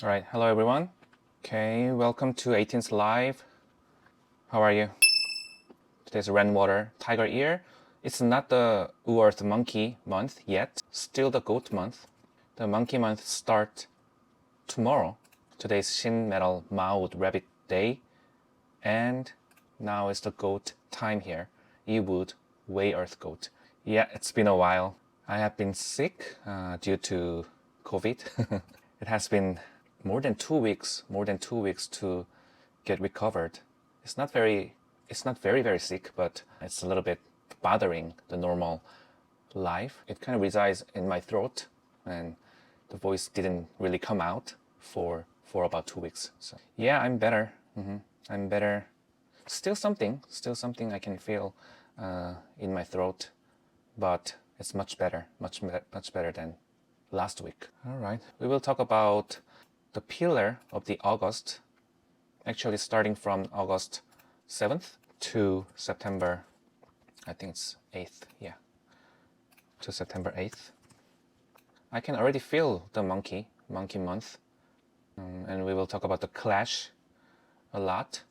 All right, hello everyone. Okay, welcome to 18th Live. How are you? Today's rainwater tiger ear. It's not the Earth monkey month yet, still the goat month. The monkey month starts tomorrow. Today's Shin Metal Maud Rabbit Day, and now is the goat time here. Iwood Way Earth Goat. Yeah, it's been a while. I have been sick due to COVID. It has been more than 2 weeks to get recovered. It's not very very sick, but it's a little bit bothering the normal life. It kind of resides in my throat, and the voice didn't really come out for about 2 weeks. So yeah, I'm better. I'm better. Still something I can feel in my throat, but it's much better than last week. All right, we will talk about the pillar of the August, actually starting from August 7th to September, I think it's 8th, yeah, to September 8th. I can already feel the monkey month, and we will talk about the clash a lot.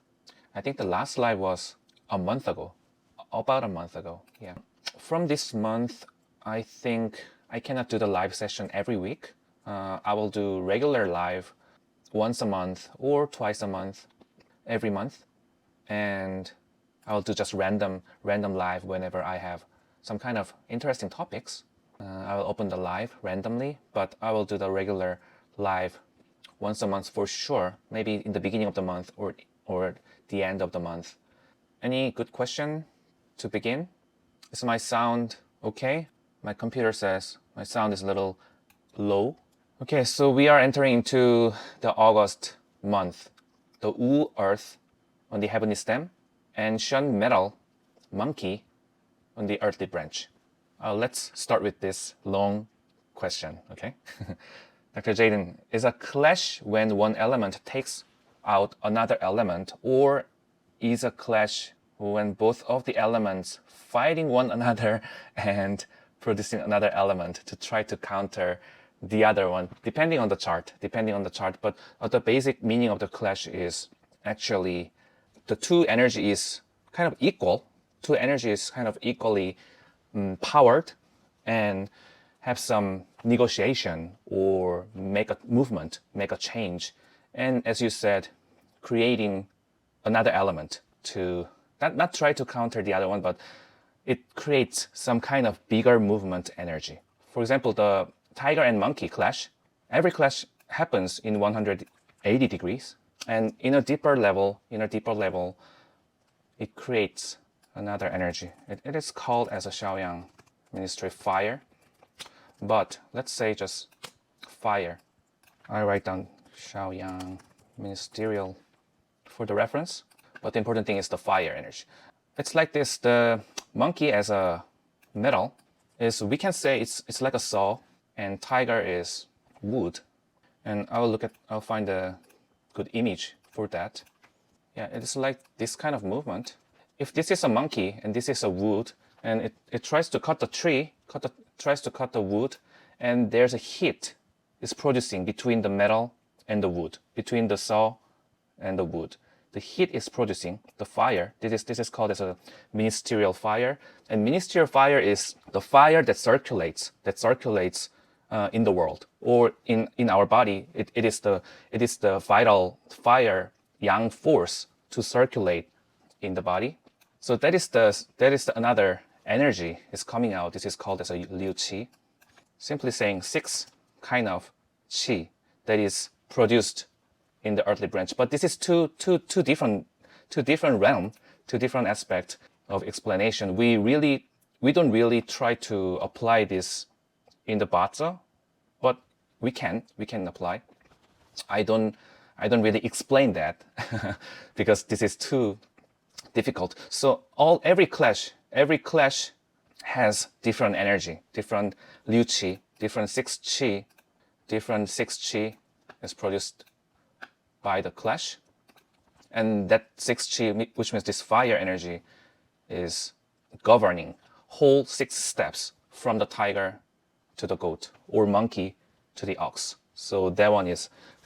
I think the last live was about a month ago, yeah. From this month, I think I cannot do the live session every week. I will do regular live once a month or twice a month, every month, and I'll do just random live whenever I have some kind of interesting topics. I will open the live randomly, but I will do the regular live once a month for sure, maybe in the beginning of the month or the end of the month. Any good question to begin? Is my sound okay? My computer says my sound is a little low. Okay, so we are entering into the August month. The Wu Earth on the heavenly stem and Shun Metal Monkey on the earthly branch. Let's start with this long question, okay? Dr. Jaden, is a clash when one element takes out another element, or is a clash when both of the elements fighting one another and producing another element to try to counter the other one, depending on the chart. But the basic meaning of the clash is actually the two energy is kind of equal. Two energy is kind of equally powered and have some negotiation or make a movement, make a change. And as you said, creating another element to not try to counter the other one, but it creates some kind of bigger movement energy. For example, the tiger and monkey clash. Every clash happens in 180 degrees. And in a deeper level, it creates another energy. It is called as a Shaoyang ministry fire. But let's say just fire. I write down Shaoyang ministerial for the reference. But the important thing is the fire energy. It's like this. The monkey as a metal is, we can say it's like a saw, and tiger is wood. And I'll find a good image for that. Yeah, it's like this kind of movement. If this is a monkey and this is a wood, and it tries to cut the tree, tries to cut the wood, and there's a heat is producing between the metal and the wood, between the saw and the wood. The heat is producing the fire. This is called as a ministerial fire. And ministerial fire is the fire that circulates in the world or in our body. It is the vital fire, yang force to circulate in the body. So that is another energy is coming out. This is called as a liu qi. Simply saying 6 kind of qi that is produced in the earthly branch. But this is two different realm, two different aspects of explanation. We don't really try to apply this in the Bazi, but we can apply. I don't really explain that because this is too difficult. So every clash has different energy, different liu qi, different 6 qi is produced by the clash. And that 6 qi, which means this fire energy, is governing whole 6 steps from the tiger to the goat or monkey to the ox. So that one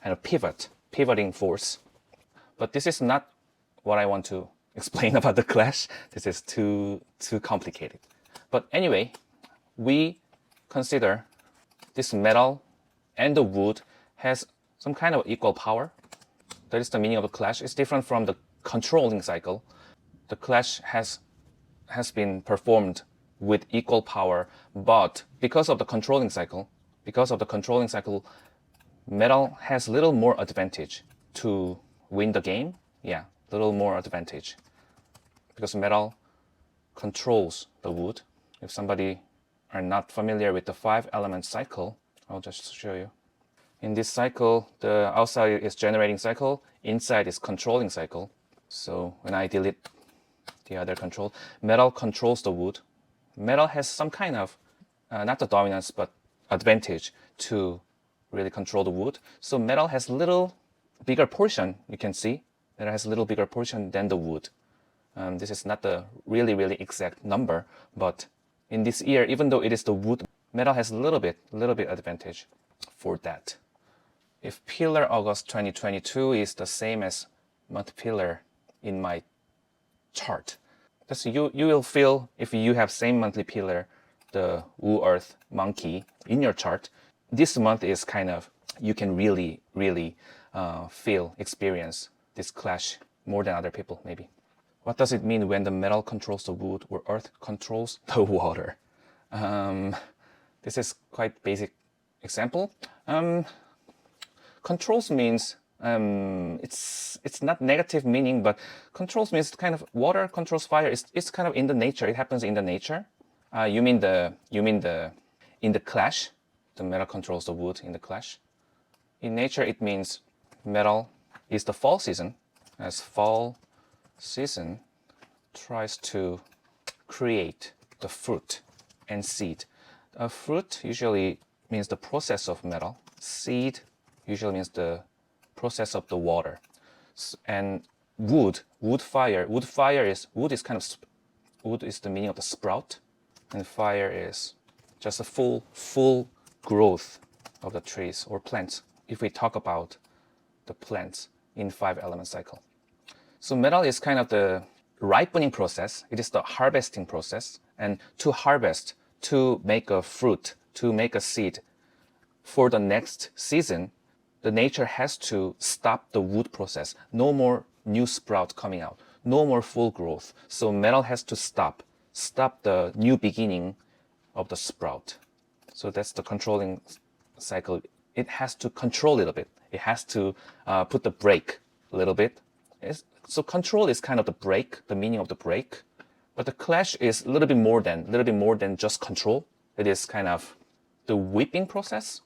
kind of pivoting force. But this is not what I want to explain about the clash. This is too complicated. But anyway, we consider this metal and the wood has some kind of equal power. That is the meaning of the clash. It's different from the controlling cycle. The clash has been performed with equal power, but because of the controlling cycle, metal has little more advantage to win the game. Yeah, little more advantage because metal controls the wood. If somebody are not familiar with the 5-element cycle, I'll just show you. In this cycle, the outside is generating cycle, inside is controlling cycle. So when I delete the other control, metal controls the wood. Metal has some kind of, not the dominance, but advantage to really control the wood. So metal has little bigger portion, you can see. Metal has a little bigger portion than the wood. This is not the really exact number, but in this year, even though it is the wood, metal has a little bit advantage for that. If pillar August 2022 is the same as month pillar in my chart, that's you will feel if you have same monthly pillar, the Wu Earth monkey in your chart, this month is kind of, you can really experience this clash more than other people maybe. What does it mean when the metal controls the wood or earth controls the water? This is quite basic example. Controls means it's not negative meaning, but controls means kind of water controls fire. It's kind of in the nature. It happens in the nature. You mean in the clash, the metal controls the wood in the clash. In nature, it means metal is the fall season, as fall season tries to create the fruit and seed. A fruit usually means the process of metal. Seed usually means the process of the water. And wood is the meaning of the sprout, and fire is just a full growth of the trees or plants, if we talk about the plants in 5-element cycle. So metal is kind of the ripening process. It is the harvesting process. And to harvest, to make a fruit, to make a seed for the next season, the nature has to stop the wood process. No more new sprout coming out. No more full growth. So metal has to stop the new beginning of the sprout. So that's the controlling cycle. It has to control a little bit. It has to put the brake a little bit. So control is kind of the brake, the meaning of the brake. But the clash is a little bit more than just control. It is kind of the whipping process.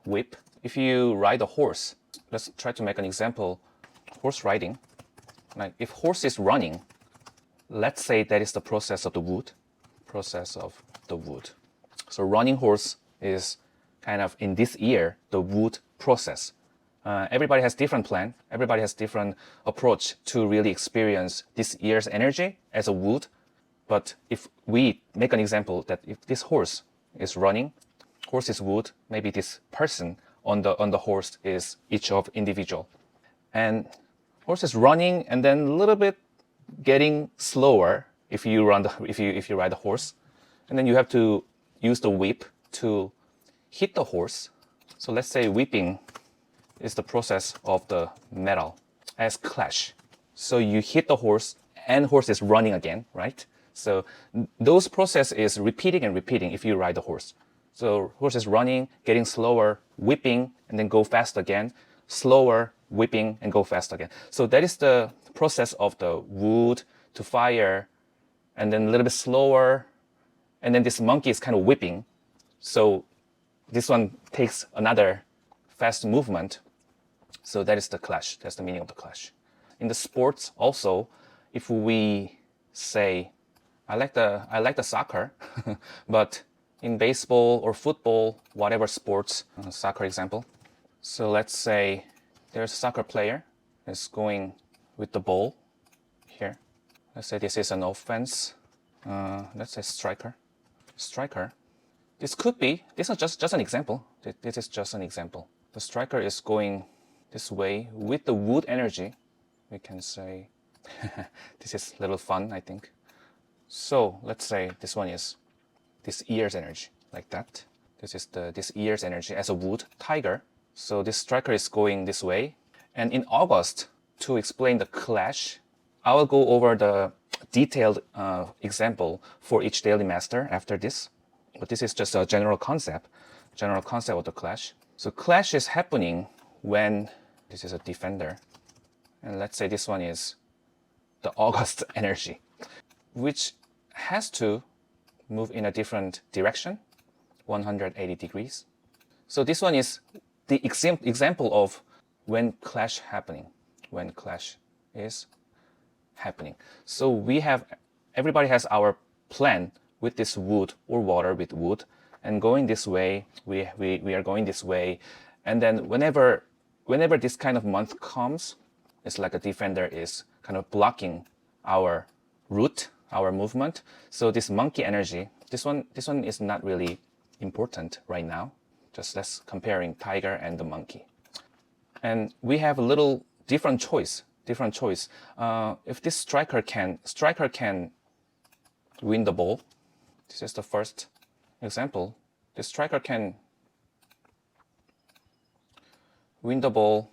Whip. If you ride a horse, let's try to make an example. Horse riding. Like if horse is running, let's say that is the process of the wood. So running horse is kind of in this year the wood process. Everybody has different plan. Everybody has different approach to really experience this year's energy as a wood. But if we make an example that if this horse is running, horse is wood, maybe this person on the horse is each of individual. And horse is running and then a little bit getting slower if you ride the horse. And then you have to use the whip to hit the horse. So let's say whipping is the process of the metal as clash. So you hit the horse and horse is running again, right? So those process is repeating and repeating if you ride the horse. So horse is running, getting slower, whipping, and then go fast again, slower, whipping, and go fast again. So that is the process of the wood to fire, and then a little bit slower, and then this monkey is kind of whipping. So this one takes another fast movement. So that is the clash. That's the meaning of the clash. In the sports also, if we say, I like the soccer, but in baseball or football, whatever sports, soccer example. So let's say there's a soccer player is going with the ball here. Let's say this is an offense. Let's say striker. This is just an example. This is just an example. The striker is going this way with the wood energy. We can say, this is a little fun, I think. So let's say this one is this ear's energy, like that. This is this ear's energy as a wood tiger. So this striker is going this way. And in August, to explain the clash, I will go over the detailed example for each daily master after this. But this is just a general concept of the clash. So clash is happening when this is a defender. And let's say this one is the August energy, which has to move in a different direction, 180 degrees. So this one is the example of when clash happening, when clash is happening. So everybody has our plan with this wood or water with wood, and going this way, we are going this way. And then whenever this kind of month comes, it's like a defender is kind of blocking our route, our movement. So this monkey energy, this one is not really important right now. Just let's comparing tiger and the monkey. And we have a little different choice. If this striker can win the ball, this is the first example. The striker can win the ball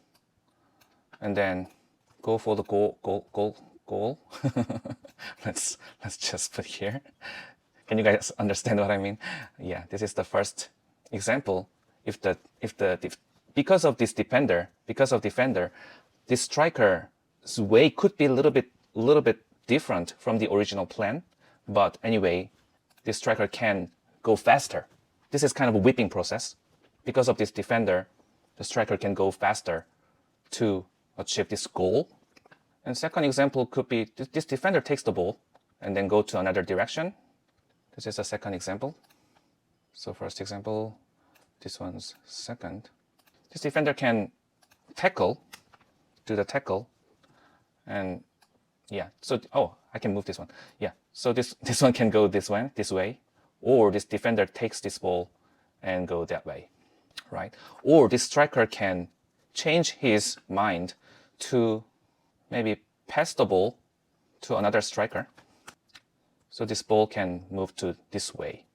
and then go for the goal. let's just put here. Can you guys understand what I mean? Yeah, this is the first example. Because of defender, this striker's way could be a little bit different from the original plan. But anyway, this striker can go faster. This is kind of a whipping process. Because of this defender, the striker can go faster to achieve this goal. And second example could be this defender takes the ball and then go to another direction. This is the second example. So first example, this one's second. This defender can do the tackle, and yeah. So I can move this one. Yeah. So this one can go this way, or this defender takes this ball and go that way, right? Or this striker can change his mind to maybe pass the ball to another striker. So this ball can move to this way,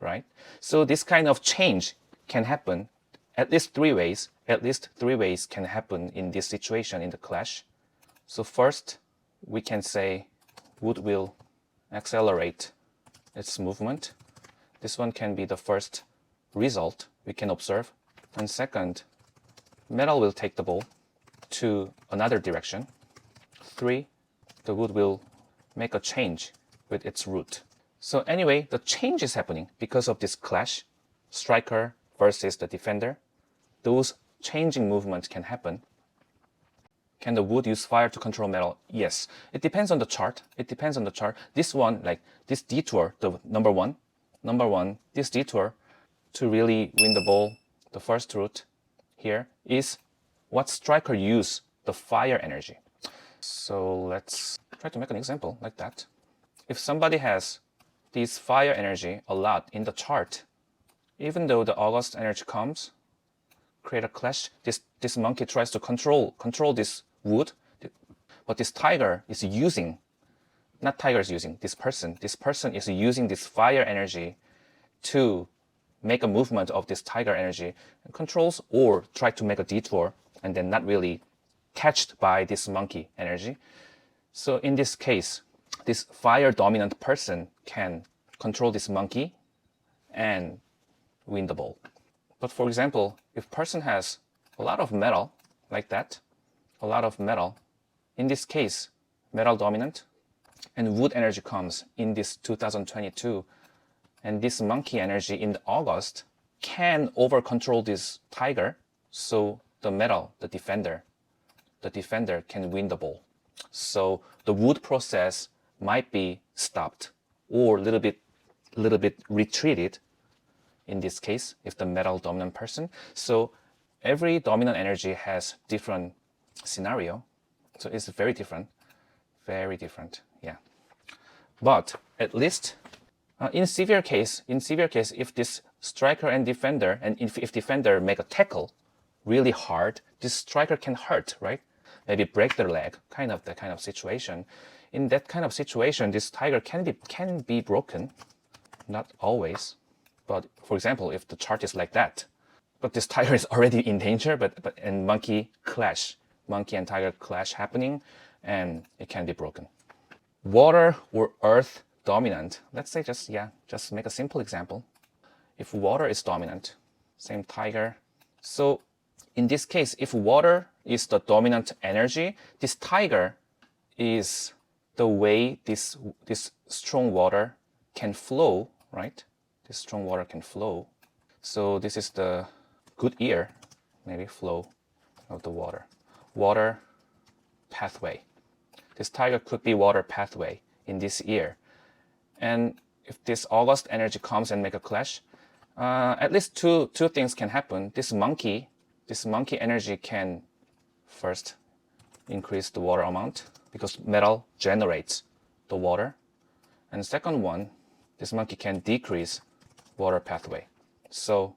right? So this kind of change can happen at least three ways. At least three ways can happen in this situation, in the clash. So first, we can say wood will accelerate its movement. This one can be the first result we can observe. And second, metal will take the ball to another direction. Three, the wood will make a change with its route. So anyway, the change is happening because of this clash, striker versus the defender. Those changing movements can happen. Can the wood use fire to control metal? Yes. It depends on the chart. This one, like this detour, the number one, this detour to really win the ball, the first route here is what striker use the fire energy. So let's try to make an example like that. If somebody has this fire energy a lot in the chart, even though the August energy comes, create a clash, this monkey tries to control this wood, but this tiger is using, not tiger is using, this person is using this fire energy to make a movement of this tiger energy and controls or try to make a detour and then not really catched by this monkey energy. So in this case, this fire dominant person can control this monkey and win the ball. But for example, if person has a lot of metal like that, in this case, metal dominant, and wood energy comes in this 2022, and this monkey energy in August can over control this tiger, so the defender can win the ball. So the wood process might be stopped or a little bit retreated in this case if the metal dominant person. So every dominant energy has different scenario. So it's very different, yeah. But at least in severe case, if this striker and defender, and if defender make a tackle really hard this striker can hurt, right? Maybe break their leg, that kind of situation. In that kind of situation, this tiger can be broken, not always. But for example, if the chart is like that, but this tiger is already in danger, and monkey and tiger clash happening, and it can be broken. Water or earth dominant. Let's say just make a simple example. If water is dominant, same tiger. So in this case, if water is the dominant energy, this tiger is the way this strong water can flow, right? This strong water can flow. So this is the good ear, maybe flow of the water. Water pathway. This tiger could be water pathway in this ear. And if this August energy comes and make a clash, at least two things can happen. This monkey energy can first increase the water amount because metal generates the water. And second one, this monkey can decrease water pathway. So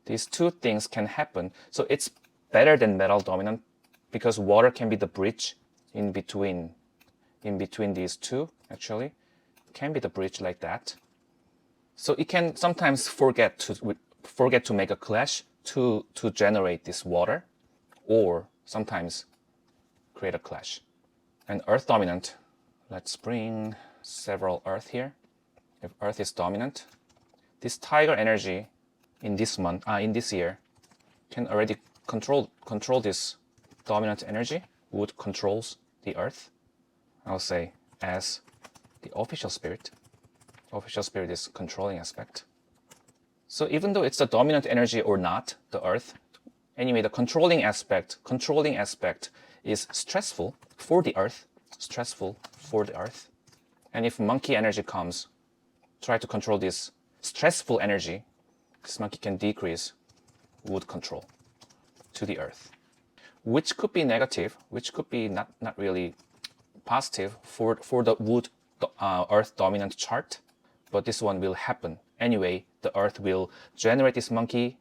these two things can happen. So it's better than metal dominant because water can be the bridge in between these two, actually. Can be the bridge like that. So it can sometimes forget to make a clash to generate this water, or sometimes create a clash. And earth dominant, let's bring several earth here. If earth is dominant, this tiger energy in this year can already control this dominant energy. Wood controls the earth, I'll say, as the official spirit. Official spirit is controlling aspect. So even though it's a dominant energy or not, the earth, anyway, the controlling aspect is stressful for the earth. And if monkey energy comes, try to control this stressful energy, this monkey can decrease wood control to the earth, which could be negative, which could be not really positive for the wood earth dominant chart. But this one will happen. Anyway, the earth will generate this monkey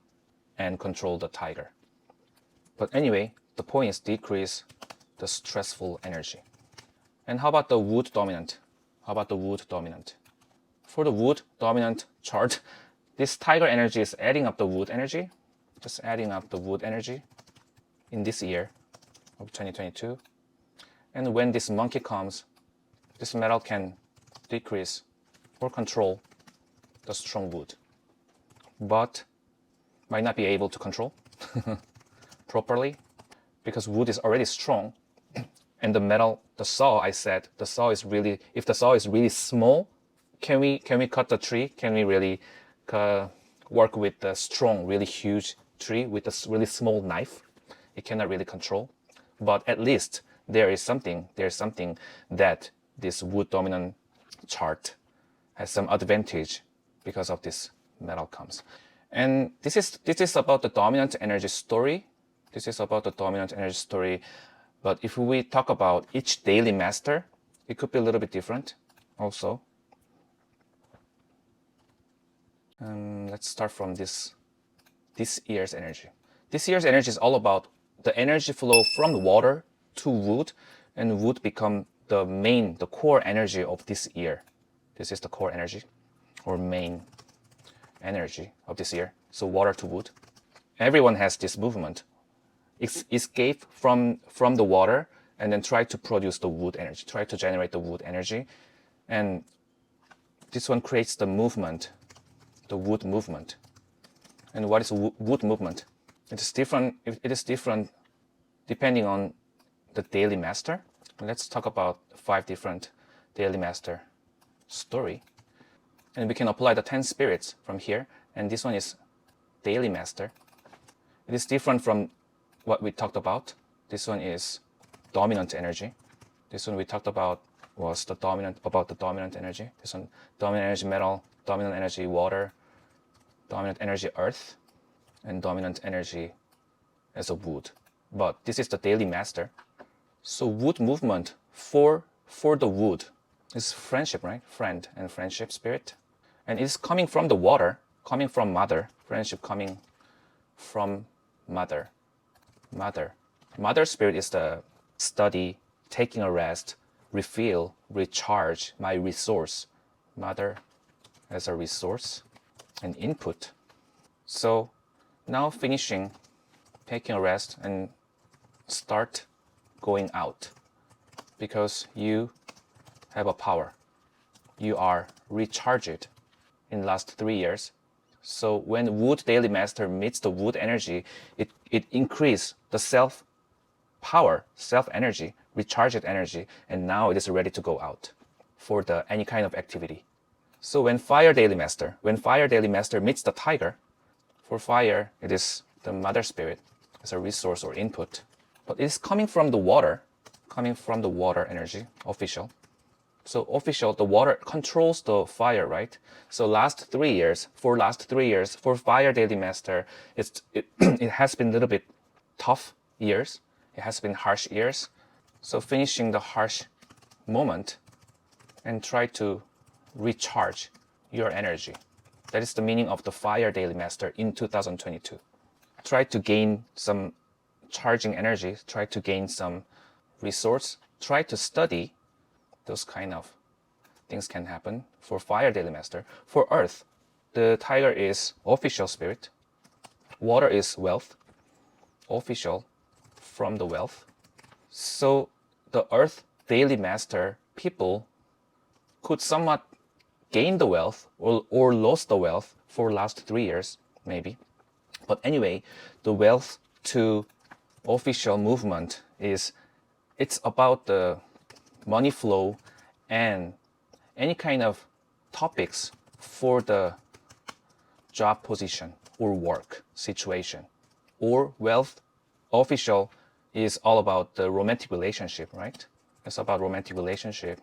and control the tiger. But anyway, the point is decrease the stressful energy. And how about the wood dominant? For the wood dominant chart, this tiger energy is adding up the wood energy, just adding up the wood energy in this year of 2022. And when this monkey comes, this metal can decrease or control the strong wood, but might not be able to control properly because wood is already strong. And the metal, the saw is really, if the saw is really small, can we cut the tree? Can we really work with the strong, really huge tree with a really small knife? It cannot really control. But at least there's something that this wood dominant chart has some advantage because of this metal comes. And this is about the dominant energy story. But if we talk about each daily master, it could be a little bit different also. Let's start from this year's energy. This year's energy is all about the energy flow from the water to wood, and wood become the core energy of this year. This is the core energy or main energy of this year. So water to wood. Everyone has this movement. Escape from the water and then try to produce the wood energy, try to generate the wood energy. And this one creates the movement, the wood movement. And what is wood movement? It is different depending on the daily master. Let's talk about 5 different daily master story. And we can apply the 10 spirits from here. And this one is daily master. It is different from what we talked about. This one is dominant energy. This one we talked about was the dominant energy. This one, dominant energy metal, dominant energy water, dominant energy earth, and dominant energy as a wood. But this is the daily master. So wood movement for the wood is friendship, right? Friend and friendship spirit. And it's coming from the water, coming from mother. Friendship coming from mother. Mother. Mother spirit is the study, taking a rest, refill, recharge, my resource. Mother as a resource and input. So now finishing, taking a rest and start going out because you have a power. You are recharged in last 3 years. So when wood daily master meets the wood energy, it increases the self power, self energy, recharged energy, and now it is ready to go out for the any kind of activity. So when fire daily master meets the tiger, for fire it is the mother spirit as a resource or input, but it is coming from the water energy, official. So official, the water controls the fire, right? So last 3 years, for fire daily master, it has been a little bit tough years. It has been harsh years. So finishing the harsh moment and try to recharge your energy. That is the meaning of the fire daily master in 2022. Try to gain some charging energy, try to gain some resource, try to study. Those kind of things can happen for fire daily master. For earth, the tiger is official spirit. Water is wealth, official from the wealth. So the earth daily master people could somewhat gain the wealth or lost the wealth for last 3 years, maybe. But anyway, the wealth to official movement it's about the money flow and any kind of topics for the job position or work situation. Or wealth official is all about the romantic relationship, right? It's about romantic relationship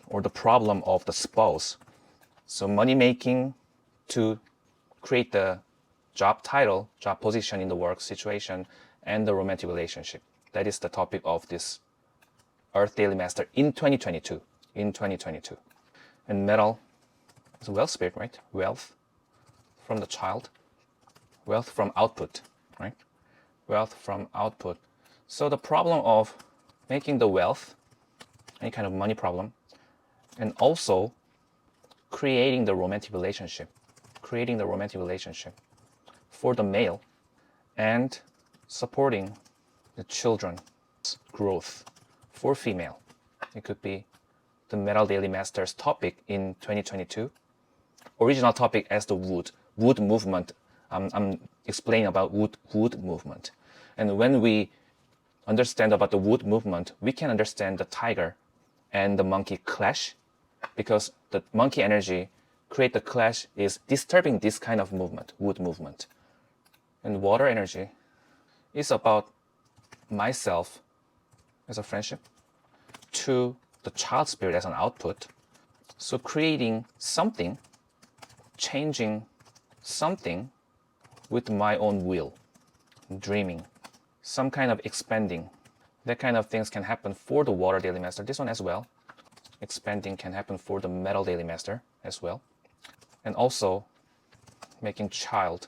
or the problem of the spouse. So money making to create the job title, job position in the work situation, and the romantic relationship. That is the topic of this Earth Daily Master in 2022. And metal is wealth spirit, right? Wealth from the child, wealth from output, right? Wealth from output. So the problem of making the wealth, any kind of money problem, and also creating the romantic relationship for the male and supporting the children's growth for female. It could be the Metal Daily Masters topic in 2022. Original topic as the wood movement. I'm explaining about wood movement. And when we understand about the wood movement, we can understand the tiger and the monkey clash, because the monkey energy create the clash is disturbing this kind of movement, wood movement. And water energy is about myself as a friendship to the child spirit as an output. So creating something, changing something with my own will, dreaming, some kind of expanding. That kind of things can happen for the water daily master, this one as well. Expanding can happen for the metal daily master as well. And also making child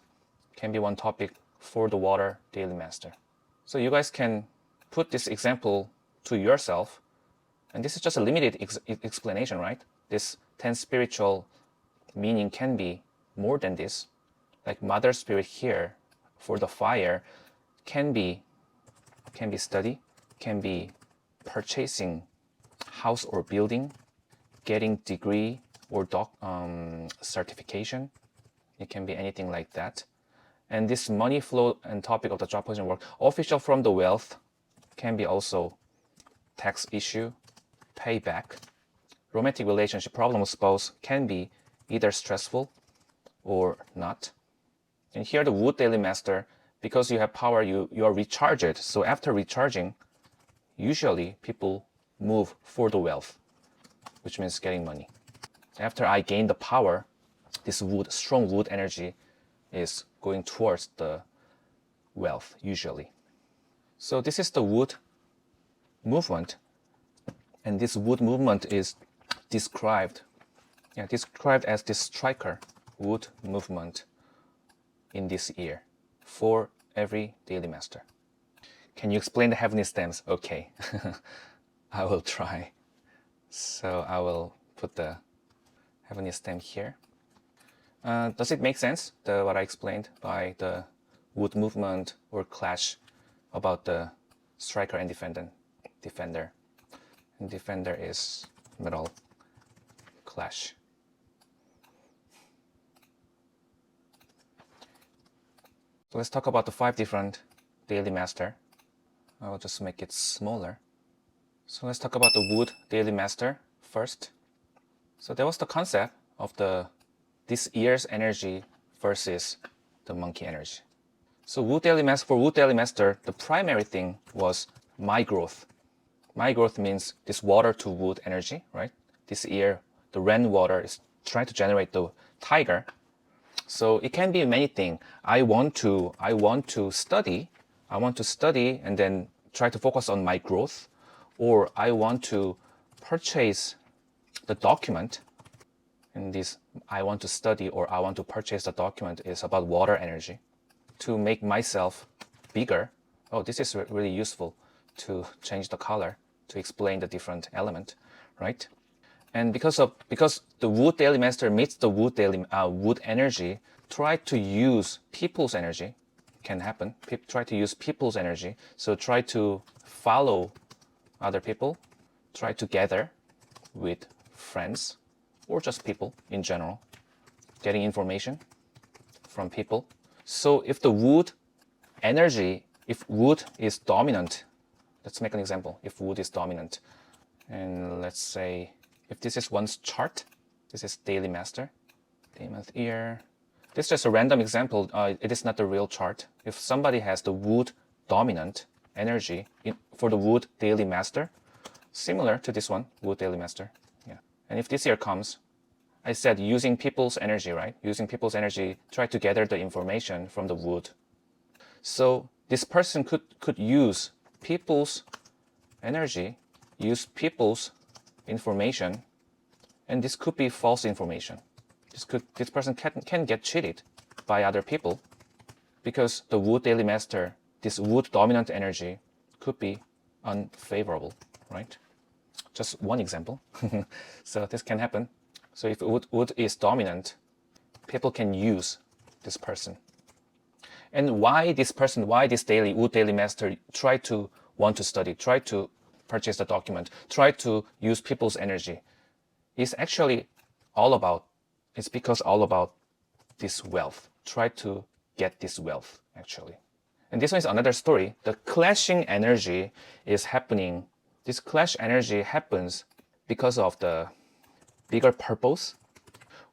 can be one topic for the water daily master. So you guys can put this example to yourself. And this is just a limited explanation, right? This 10 spiritual meaning can be more than this. Like mother spirit here for the fire can be study, can be purchasing house or building, getting degree or certification. It can be anything like that. And this money flow and topic of the job position work, official from the wealth, can be also tax issue, payback. Romantic relationship problem with spouse can be either stressful or not. And here the wood daily master, because you have power, you are recharged. So after recharging, usually people move for the wealth, which means getting money. After I gain the power, this strong wood energy is going towards the wealth usually. So this is the wood movement, and this wood movement is described as this striker wood movement in this year for every daily master. Can you explain the heavenly stems? Okay, I will try. So I will put the heavenly stem here. Does it make sense, what I explained by the wood movement or clash about the striker and defender? And defender is metal clash. So let's talk about the 5 different daily master. I will just make it smaller. So let's talk about the wood daily master first. So that was the concept of this year's energy versus the monkey energy. So for wood daily master, the primary thing was my growth. My growth means this water to wood energy, right? This year, the rainwater is trying to generate the tiger. So it can be many things. I want to study and then try to focus on my growth, or I want to purchase the document. And this I want to study or I want to purchase the document is about water energy to make myself bigger. Oh, this is really useful to change the color to explain the different element, right? And because the wood daily master meets the wood energy, try to use people's energy. Can happen. Try to use people's energy. So try to follow other people. Try to gather with friends or just people in general, getting information from people. So if the wood energy, if wood is dominant, let's make an example. If wood is dominant, and let's say if this is one's chart, this is daily master, day, month, year. This is just a random example. It is not the real chart. If somebody has the wood dominant energy for the wood daily master, similar to this one, wood daily master. Yeah. And if this year comes, I said using people's energy, right? Using people's energy, try to gather the information from the wood. So this person could use people's energy, use people's information, and this could be false information. This person can get cheated by other people because the wood daily master, this wood dominant energy could be unfavorable, right? Just one example. So this can happen. So if wood is dominant, people can use this person. And why this person, why this wood daily master want to study, try to purchase the document, try to use people's energy, is actually it's because all about this wealth. Try to get this wealth, actually. And this one is another story. The clashing energy is happening. This clash energy happens because of the bigger purpose,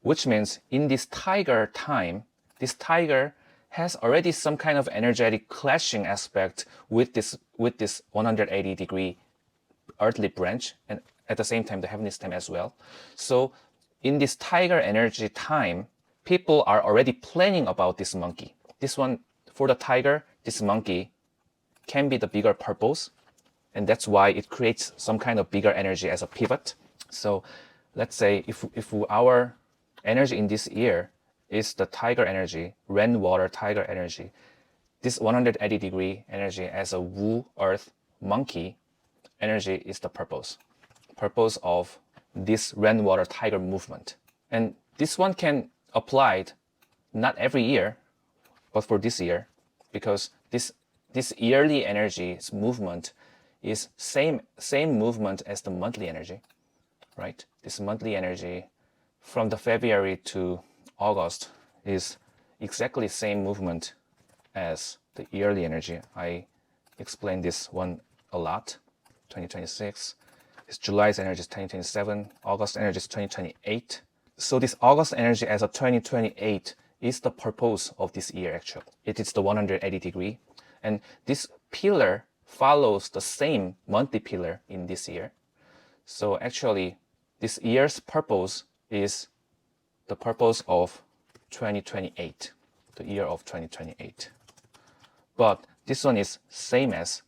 which means in this tiger time, this tiger has already some kind of energetic clashing aspect with this 180-degree earthly branch, and at the same time the heavenly stem as well. So in this tiger energy time, people are already planning about this monkey. This one, for the tiger, this monkey can be the bigger purpose, and that's why it creates some kind of bigger energy as a pivot. So let's say if our energy in this year is the tiger energy, rainwater tiger energy, this 180-degree energy as a wu earth monkey energy is the purpose of this rainwater tiger movement. And this one can applied not every year, but for this year, because this yearly energy's movement is same movement as the monthly energy, right? This monthly energy from the February to August is exactly same movement as the yearly energy. I explained this one a lot. 2026. This July's energy is 2027. August energy is 2028. So this August energy as a 2028 is the purpose of this year actually. It is the 180-degree. And this pillar follows the same monthly pillar in this year. So actually, this year's purpose is the purpose of 2028, the year of 2028. But this one is same as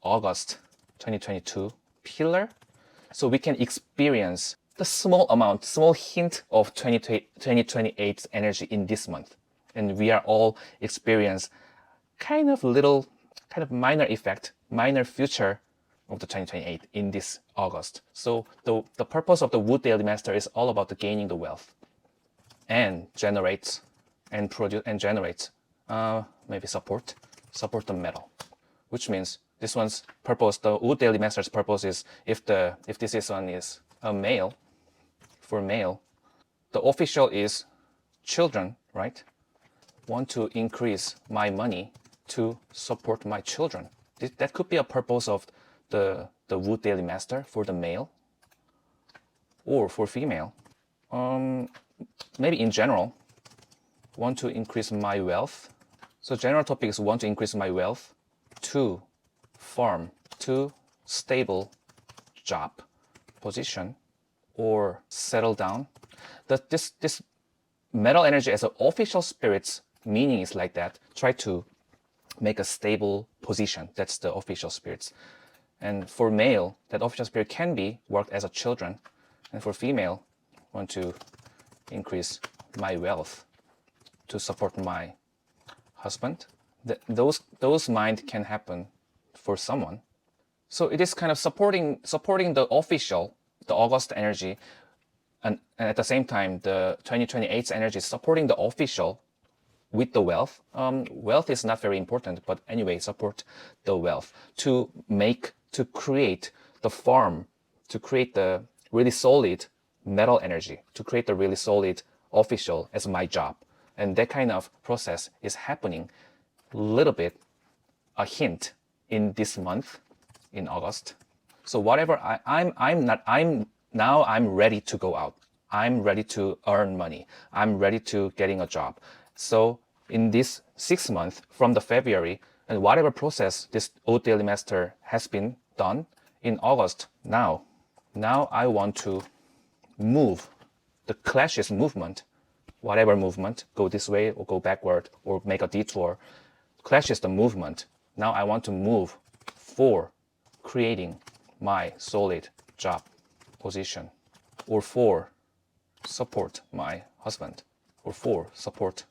August 2022 pillar. So we can experience the small hint of 2028's energy in this month. And we are all experience kind of little kind of minor effect, minor future of the 2028 in this August. So the purpose of the wood daily master is all about the gaining the wealth and generates and produce and generates maybe support the metal, which means this one's purpose, the wood daily master's purpose is if this one is a male, for male, the official is children, right? Want to increase my money to support my children. That could be a purpose of the wood daily master for the male or for female. Maybe in general, want to increase my wealth. So general topic is want to increase my wealth to farm, to stable job position or settle down. This metal energy as an official spirit's meaning is like that. Try to make a stable position. That's the official spirits. And for male, that official spirit can be worked as a children. And for female, want to increase my wealth to support my husband. Those mind can happen for someone. So it is kind of supporting the official, the August energy, and at the same time, the 2028's energy is supporting the official with the wealth. Wealth is not very important, but anyway, support the wealth to create the farm, to create the really solid metal energy, to create the really solid official as my job. And that kind of process is happening a little bit, a hint in this month, in August. So whatever I'm ready to go out. I'm ready to earn money. I'm ready to getting a job. So in this 6 months from the February, and whatever process this old daily master has been done in August, now I want to move the clashes movement, whatever movement, go this way or go backward or make a detour, clashes the movement. Now I want to move for creating my solid job position, or for support my husband, or for support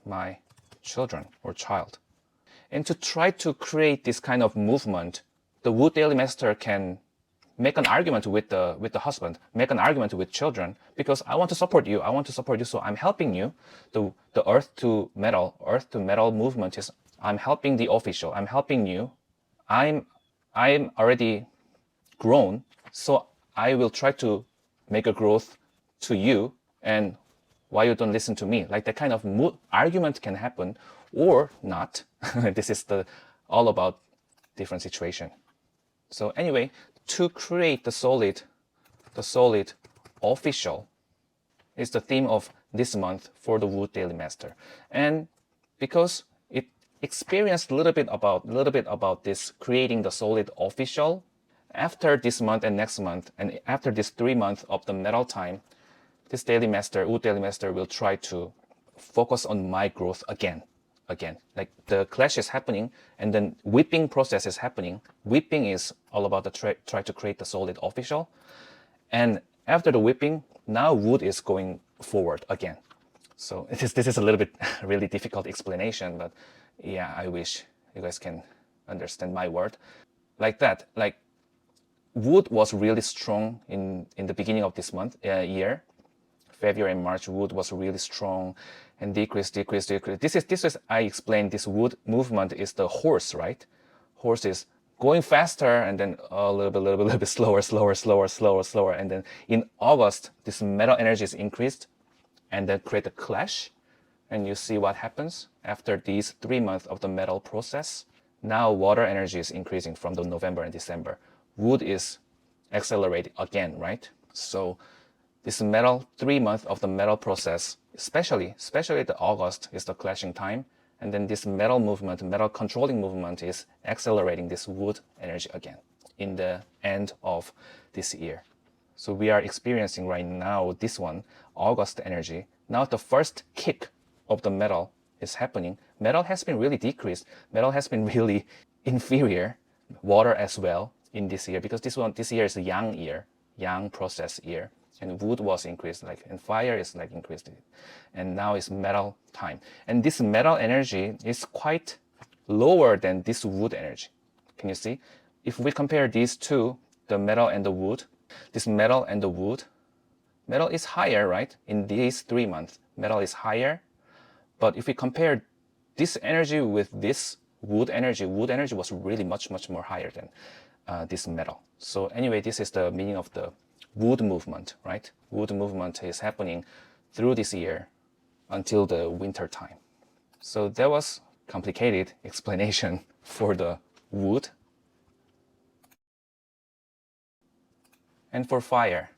my children or child. And to try to create this kind of movement, the wood daily master can make an argument with the husband, make an argument with children, because I want to support you, so I'm helping you. The earth to metal movement is I'm helping the official, I'm helping you. I'm already grown, so I will try to make a growth to you, and why you don't listen to me? Like that kind of argument can happen or not. This is all about different situation. So anyway, to create the solid official is the theme of this month for the wood daily master. And because it experienced a little bit about this creating the solid official, after this month and next month, and after this 3 months of the metal time, this daily master, wood daily master, will try to focus on my growth again. Like the clash is happening, and then whipping process is happening. Whipping is all about the try to create the solid official. And after the whipping, now wood is going forward again. So this is a little bit really difficult explanation, but yeah, I wish you guys can understand my word. Like that, like wood was really strong in the beginning of this month, year. February and March, wood was really strong and decreased. This is I explained this wood movement is the horse, right? Horse is going faster and then a little bit slower. And then in August, this metal energy is increased and then create a clash. And you see what happens after these 3 months of the metal process. Now water energy is increasing from the November and December. Wood is accelerating again, right? So this metal 3 months of the metal process, especially the August is the clashing time, and then this metal movement, metal controlling movement is accelerating this wood energy again in the end of this year. So we are experiencing right now this one, August energy. Now the first kick of the metal is happening. Metal has been really decreased. Metal has been really inferior. Water as well in this year, because this year is a yang year, yang process year. And wood was increased, and fire is increased, and now it's metal time. And this metal energy is quite lower than this wood energy. Can you see? If we compare these two, the metal and the wood, this metal and the wood, metal is higher, right? In these 3 months, metal is higher. But if we compare this energy with this wood energy was really much more higher than this metal. So anyway, this is the meaning of the wood movement, right? Wood movement is happening through this year until the winter time. So that was complicated explanation for the wood. And for fire,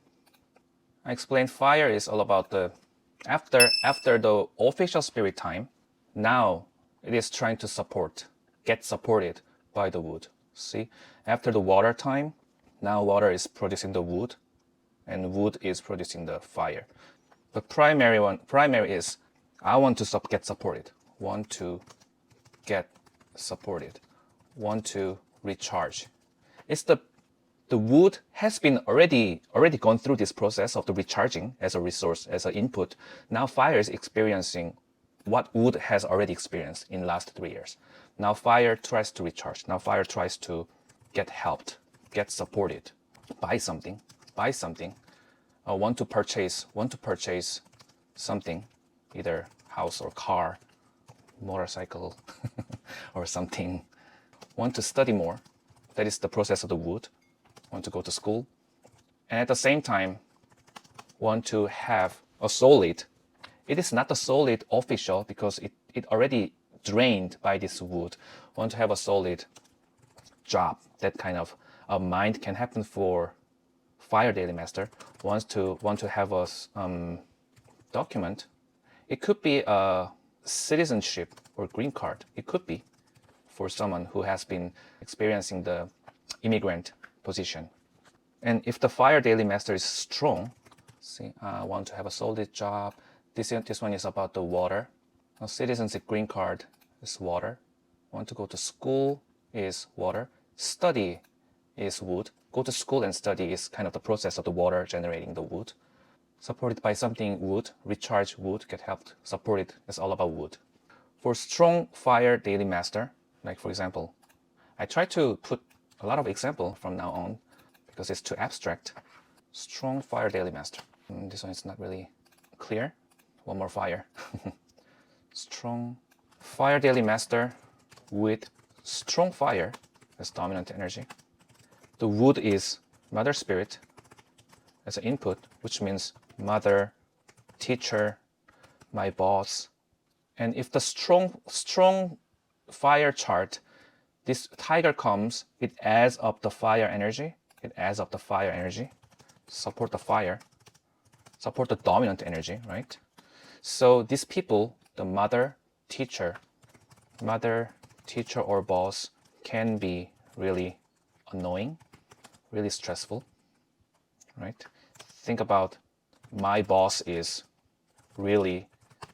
I explained fire is all about the after the official spirit time. Now it is trying to get supported by the wood. See, after the water time, now water is producing the wood, and wood is producing the fire. The primary is I want to get supported, want to get supported, want to recharge. It's the wood has been already gone through this process of the recharging as a resource, as an input. Now fire is experiencing what wood has already experienced in the last 3 years. Now fire tries to recharge. Now fire tries to get helped, get supported, buy something, want to purchase something, either house or car, motorcycle, or something. Want to study more. That is the process of the wood. Want to go to school. And at the same time, want to have a solid. It is not a solid official because it already drained by this wood. Want to have a solid job. That kind of a mind can happen for fire daily master. Want to have a document. It could be a citizenship or green card. It could be for someone who has been experiencing the immigrant position. And if the fire daily master is strong, see, I want to have a solid job. This one is about the water. A citizenship green card is water. Want to go to school is water. Study is wood. Go to school and study is kind of the process of the water generating the wood. Supported by something wood, recharge wood, get helped, supported is all about wood. For strong fire daily master, like for example, I try to put a lot of example from now on because it's too abstract. Strong fire daily master. This one is not really clear. One more fire. Strong fire daily master with strong fire as dominant energy. The wood is mother spirit as an input, which means mother, teacher, my boss. And if the strong fire chart, this tiger comes, it adds up the fire energy. Support the fire, support the dominant energy, right? So these people, the mother, teacher or boss, can be really annoying, really stressful, right? Think about my boss is really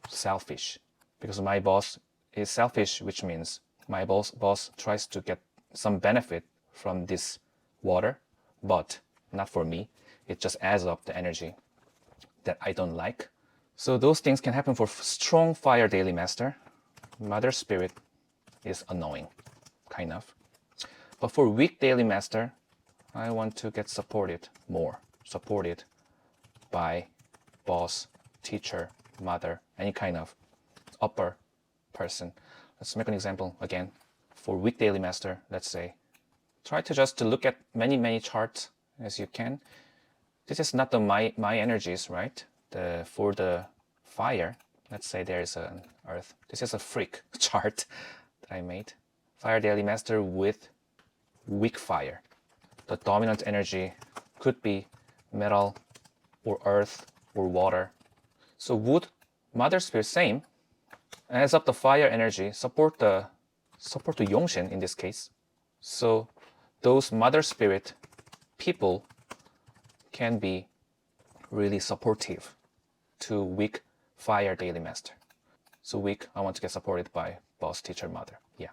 selfish, because my boss is selfish, which means my boss tries to get some benefit from this water, but not for me. It just adds up the energy that I don't like. So those things can happen for strong fire daily master. Mother spirit is annoying, kind of. But for weak daily master, I want to get supported by boss, teacher, mother, any kind of upper person. Let's make an example again. For weak daily master, let's say, try to just to look at many charts as you can. This is not the my energies, right? For the fire, let's say there is an earth. This is a freak chart that I made. Fire daily master with weak fire. The dominant energy could be metal or earth or water. So wood, mother spirit, same. As up the fire energy, support the Yongshin in this case. So those mother spirit people can be really supportive to weak fire daily master. So weak, I want to get supported by boss, teacher, mother. Yeah.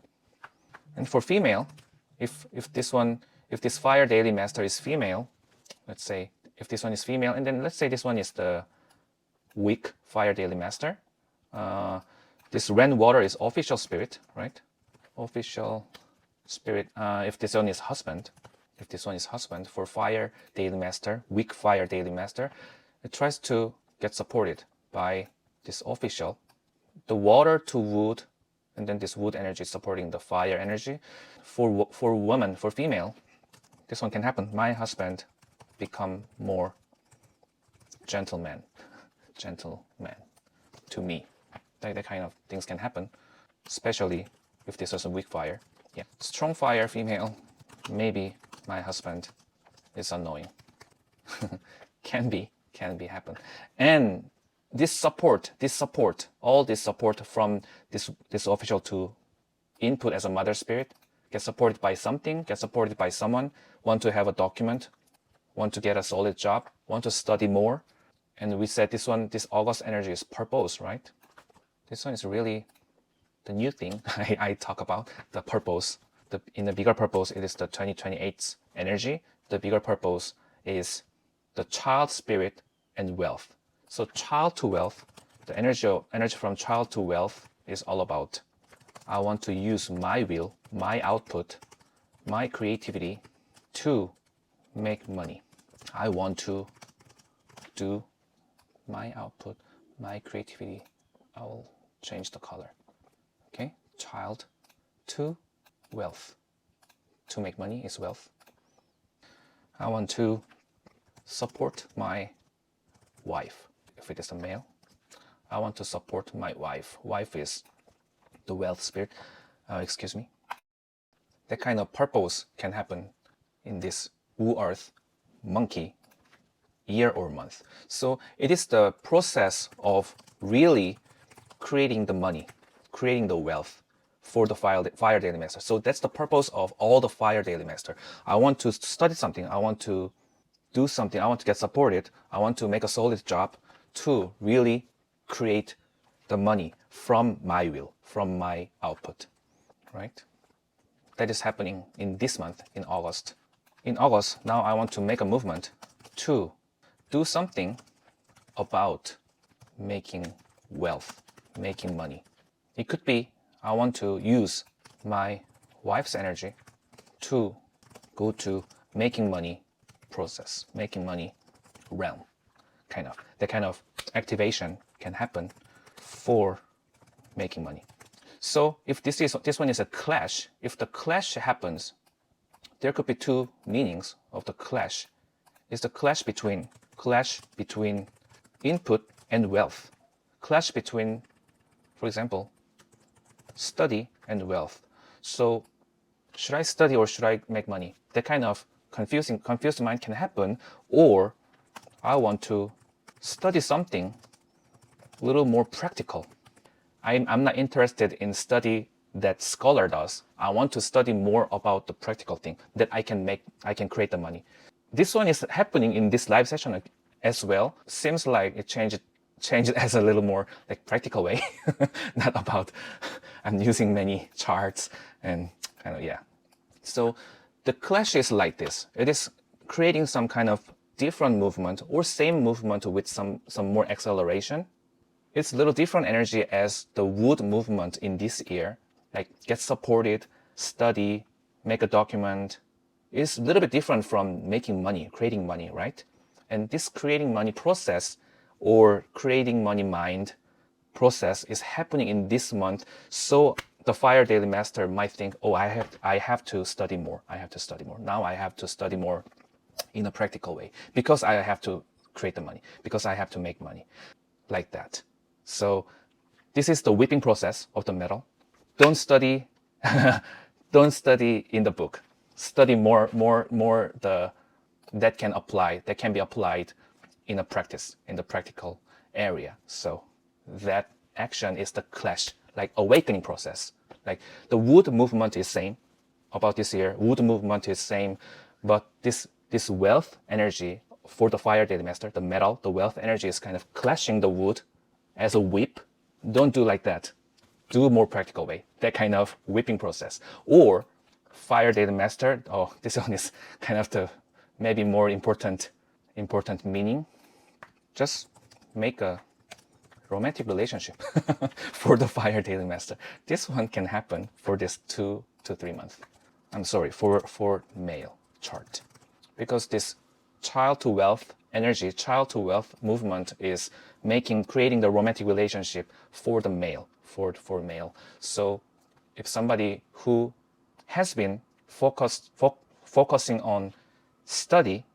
And for female, if this fire daily master is female, let's say if this one is female, and then let's say this one is the weak fire daily master. This rain water is official spirit, right? official spirit. If this one is husband, for fire daily master, weak fire daily master, it tries to get supported by this official, the water to wood, and then this wood energy supporting the fire energy. For woman, for female, this one can happen. My husband become more gentleman to me. That kind of things can happen, especially if this is a weak fire. Yeah, strong fire female, maybe my husband is annoying. can be happen. And this support, all this support from this official to input as a mother spirit, get supported by something, get supported by someone, want to have a document, want to get a solid job, want to study more. And we said this August energy is purpose, right? This one is really the new thing I talk about, the purpose. In the bigger purpose, it is the 2028 energy. The bigger purpose is the child spirit and wealth. So child to wealth, the energy from child to wealth is all about, I want to use my will, my output, my creativity to make money. I want to do my output, my creativity. I will change the color. Okay, child to wealth. To make money is wealth. I want to support my wife. If it is a male, I want to support my wife. Wife is the wealth spirit. Excuse me. That kind of purpose can happen in this Wu Earth monkey year or month. So it is the process of really creating the money, creating the wealth for the fire daily master. So that's the purpose of all the fire daily master. I want to study something. I want to do something. I want to get supported. I want to make a solid job to really create the money from my will, from my output, right? That is happening in this month, in August. In August, now I want to make a movement to do something about making wealth, making money. It could be I want to use my wife's energy to go to making money process, making money realm, kind of. That kind of activation can happen for making money. So if this one is a clash, if the clash happens, there could be two meanings of the clash. It's the clash between input and wealth. Clash between, for example, study and wealth. So should I study or should I make money? That kind of confused mind can happen. Or I want to study something a little more practical. I'm not interested in study that scholar does. I want to study more about the practical thing that I can create the money. This one is happening in this live session as well. Seems like it changed as a little more like practical way, not about I'm using many charts and kind of, yeah. So the clash is like this. It is creating some kind of different movement or same movement with some more acceleration. It's a little different energy as the wood movement in this year, like get supported, study, make a document. It's a little bit different from making money, creating money, right? And this creating money process or creating money mind process is happening in this month. So the fire daily master might think, oh, I have to study more. I have to study more. Now I have to study more in a practical way because I have to create the money, because I have to make money, like that. So this is the whipping process of the metal. Don't study, don't study in the book. Study more that can be applied in a practice, in the practical area. So that action is the clash, like awakening process. Like the wood movement is same about this year. Wood movement is same, but this wealth energy for the fire daily master, the metal, the wealth energy is kind of clashing the wood as a whip. Don't do like that. Do a more practical way. That kind of whipping process. Or fire daily master. Oh, this one is kind of the maybe more important meaning. Just make a romantic relationship for the fire daily master. This one can happen for this 2 to 3 months. I'm sorry, for male chart. Because this child to wealth energy, child to wealth movement is creating the romantic relationship for the male, for male. So if somebody who has been focusing on study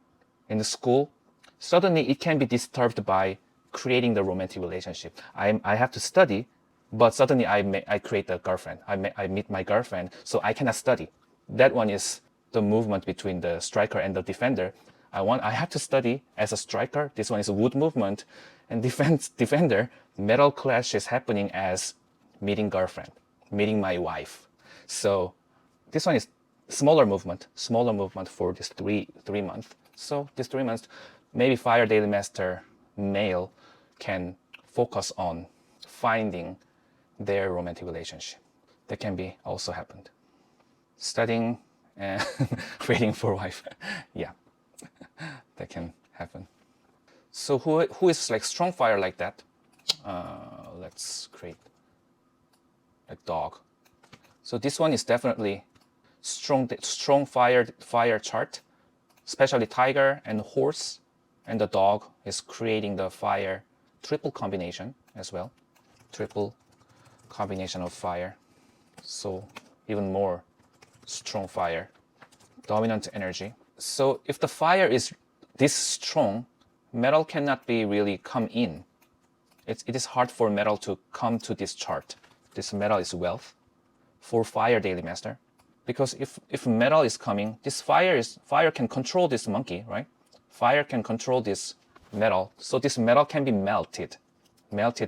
in the school, suddenly it can be disturbed by creating the romantic relationship. I have to study, but suddenly I create a girlfriend. I meet my girlfriend, so I cannot study. That one is the movement between the striker and the defender. I have to study as a striker. This one is a wood movement, and defender. Metal clash is happening as meeting girlfriend, meeting my wife. So this one is smaller movement for this three months. So this 3 months, maybe fire daily master male can focus on finding their romantic relationship. That can be also happened. Studying and waiting for wife. Yeah, that can happen. So who is like strong fire like that? Let's create a dog. So this one is definitely strong fire chart, especially tiger and horse, and the dog is creating the fire triple combination as well. Triple combination of fire. So even more strong fire, dominant energy. So if the fire is this strong, metal cannot be really come in. It is hard for metal to come to this chart. This metal is wealth for fire daily master. Because if metal is coming, this fire can control this monkey, right? Fire can control this metal. So this metal can be melted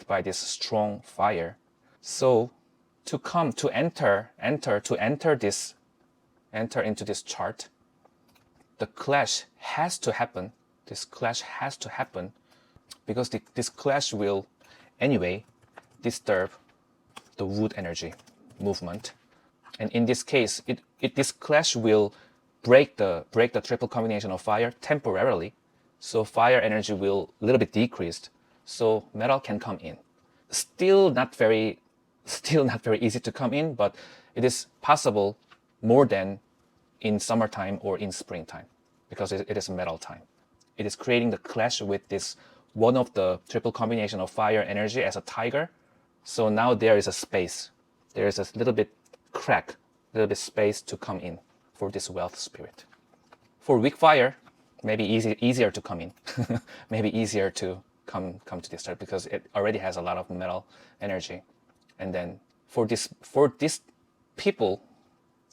by this strong fire. So to enter into this chart, the clash has to happen. This clash has to happen because this clash will anyway disturb the wood energy movement. And in this case, this clash will break the triple combination of fire temporarily. So fire energy will a little bit decreased. So metal can come in. Still not very easy to come in, but it is possible more than in summertime or in springtime because it is metal time. It is creating the clash with this one of the triple combination of fire energy as a tiger. So now there is a space. There is a little bit crack, a little bit space to come in for this wealth spirit. For weak fire, maybe easier to come in. Maybe easier to come to this chart because it already has a lot of metal energy. And then for this people,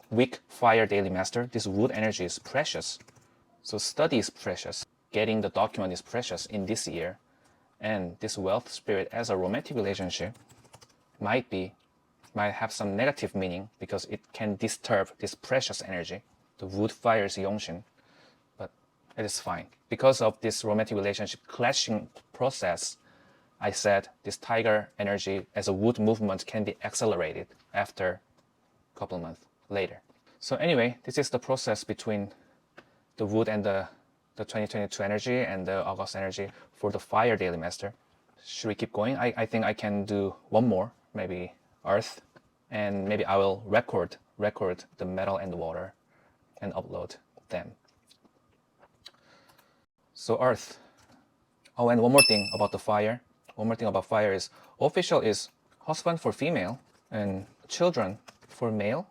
weak fire daily master, this wood energy is precious. So study is precious. Getting the document is precious in this year. And this wealth spirit as a romantic relationship might have some negative meaning because it can disturb this precious energy. The wood fire is Yongshin, but it is fine. Because of this romantic relationship clashing process, I said this tiger energy as a wood movement can be accelerated after a couple months later. So anyway, this is the process between the wood and the 2022 energy and the August energy for the fire daily master. Should we keep going? I think I can do one more, maybe earth, and maybe I will record the metal and the water and upload them. So earth. Oh, and one more thing about the fire. One more thing about fire is official is husband for female and children for male.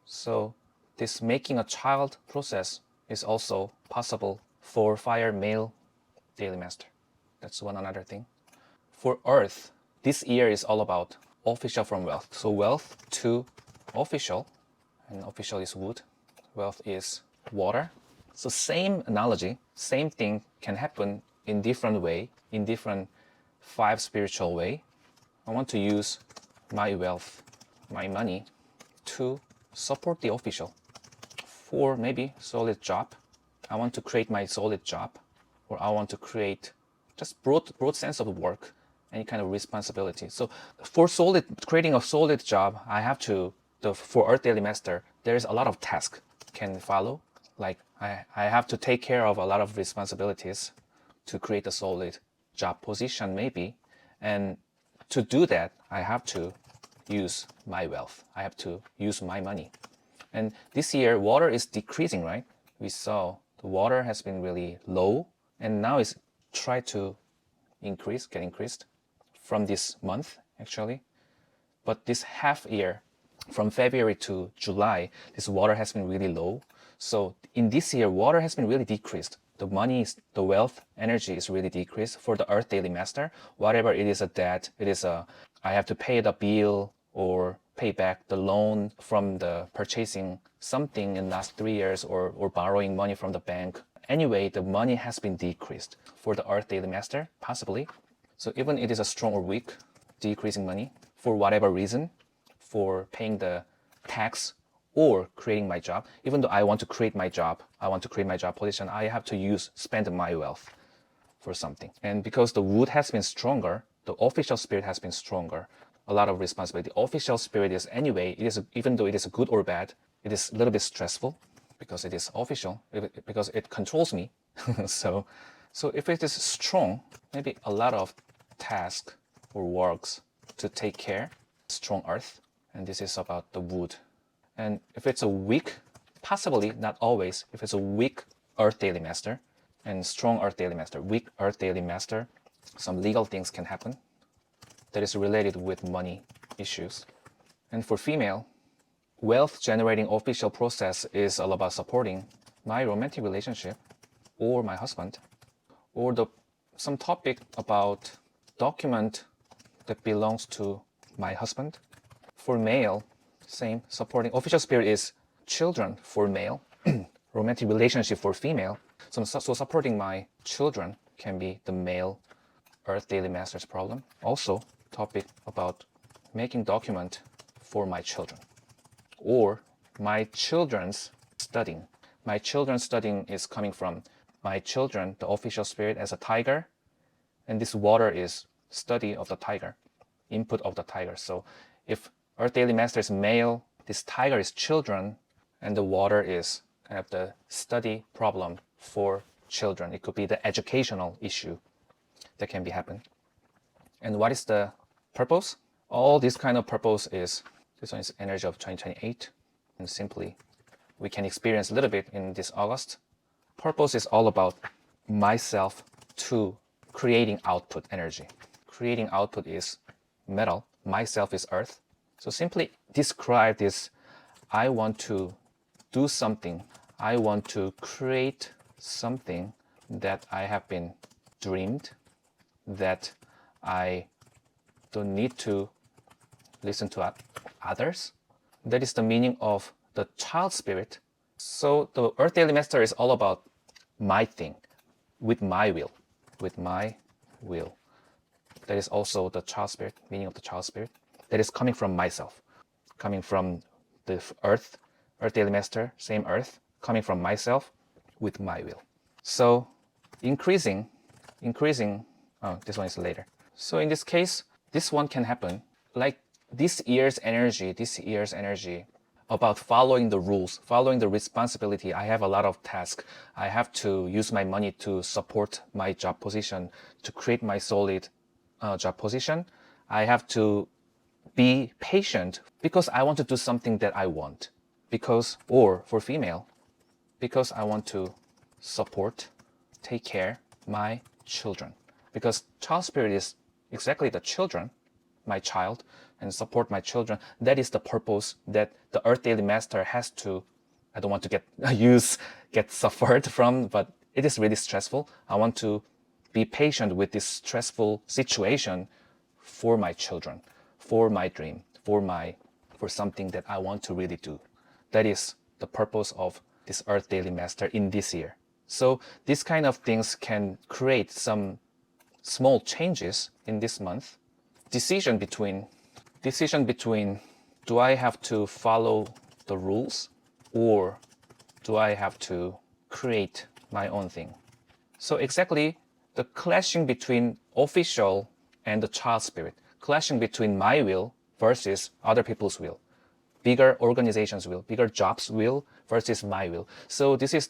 So this making a child process is also possible for fire male daily master. That's one another thing. For earth, this year is all about official from wealth. So wealth to official, and official is wood. Wealth is water. So same analogy, same thing can happen in different way, in different 5 spiritual way. I want to use my wealth, my money to support the official for maybe solid job. I want to create my solid job, or I want to create just broad sense of work, any kind of responsibility. So for creating a solid job, I have to, for Earth Daily Master, there is a lot of tasks can follow. Like I have to take care of a lot of responsibilities to create a solid job position maybe. And to do that, I have to use my wealth. I have to use my money. And this year, water is decreasing, right? We saw the water has been really low, and now it's tried to get increased from this month, actually. But this half year, from February to July, this water has been really low. So in this year, water has been really decreased. The money, the wealth, energy is really decreased for the Earth Daily Master. Whatever it is a debt, I have to pay the bill or pay back the loan from the purchasing something in the last 3 years or borrowing money from the bank. Anyway, the money has been decreased for the Earth Daily Master, possibly. So even it is a strong or weak, decreasing money for whatever reason, for paying the tax or creating my job. Even though I want to create my job position, I have to spend my wealth for something. And because the wood has been stronger, the official spirit has been stronger, a lot of responsibility. The official spirit is anyway, even though it is good or bad, it is a little bit stressful because it is official, because it controls me. So if it is strong, maybe a lot of tasks or works to take care, strong earth, and this is about the wood. And if it's a weak, possibly, not always, if it's a weak Earth Daily Master and strong Earth Daily Master, weak Earth Daily Master, some legal things can happen that is related with money issues. And for female, wealth generating official process is all about supporting my romantic relationship or my husband, or some topic about document that belongs to my husband. For male, same, supporting official spirit is children for male, romantic relationship for female. So supporting my children can be the male Earth Daily Master's problem. Also, topic about making document for my children or my children's studying. My children's studying is coming from my children, the official spirit as a tiger, and this water is study of the tiger, input of the tiger. So if Earth Daily Master is male, this tiger is children, and the water is kind of the study problem for children. It could be the educational issue that can be happen. And what is the purpose? All this kind of purpose is, this one is energy of 2028, and simply we can experience a little bit in this August. Purpose is all about myself to creating output energy. Creating output is metal, myself is earth. So simply describe this, I want to do something. I want to create something that I have been dreamed, that I don't need to listen to others. That is the meaning of the child spirit. So the Earth Daily Master is all about my thing, with my will, with my will. That is also the child spirit, meaning of the child spirit. That is coming from myself, coming from the earth Daily Master, same earth, coming from myself with my will. So increasing, oh, this one is later. So in this case, this one can happen like this year's energy about following the rules, following the responsibility. I have a lot of tasks. I have to use my money to support my job position, to create my solid job position. I have to be patient because I want to do something that I want. Because, or for female, because I want to support, take care my children. Because child spirit is exactly the children, my child, and support my children. That is the purpose that the Earth Daily Master has to, I don't want to get suffered from, but it is really stressful. I want to be patient with this stressful situation for my children, for my dream, for something that I want to really do. That is the purpose of this Earth Daily Master in this year. So these kind of things can create some small changes in this month. Decision between do I have to follow the rules or do I have to create my own thing? So exactly the clashing between official and the child spirit, clashing between my will versus other people's will, bigger organizations' will, bigger jobs' will versus my will. So this is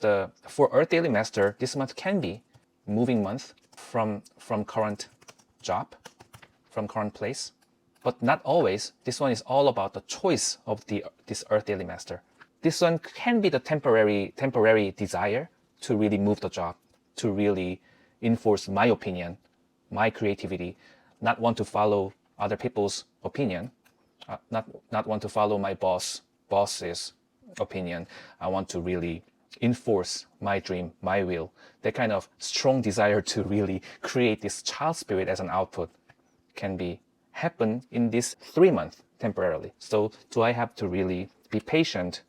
for Earth Daily Master, this month can be moving month from current job, from current place. But not always. This one is all about the choice of this Earth Daily Master. This one can be the temporary desire to really move the job, to really enforce my opinion, my creativity, not want to follow other people's opinion, not want to follow my boss's opinion. I want to really enforce my dream, my will. That kind of strong desire to really create this child spirit as an output can be happen in this 3 months temporarily. So do I have to really be patient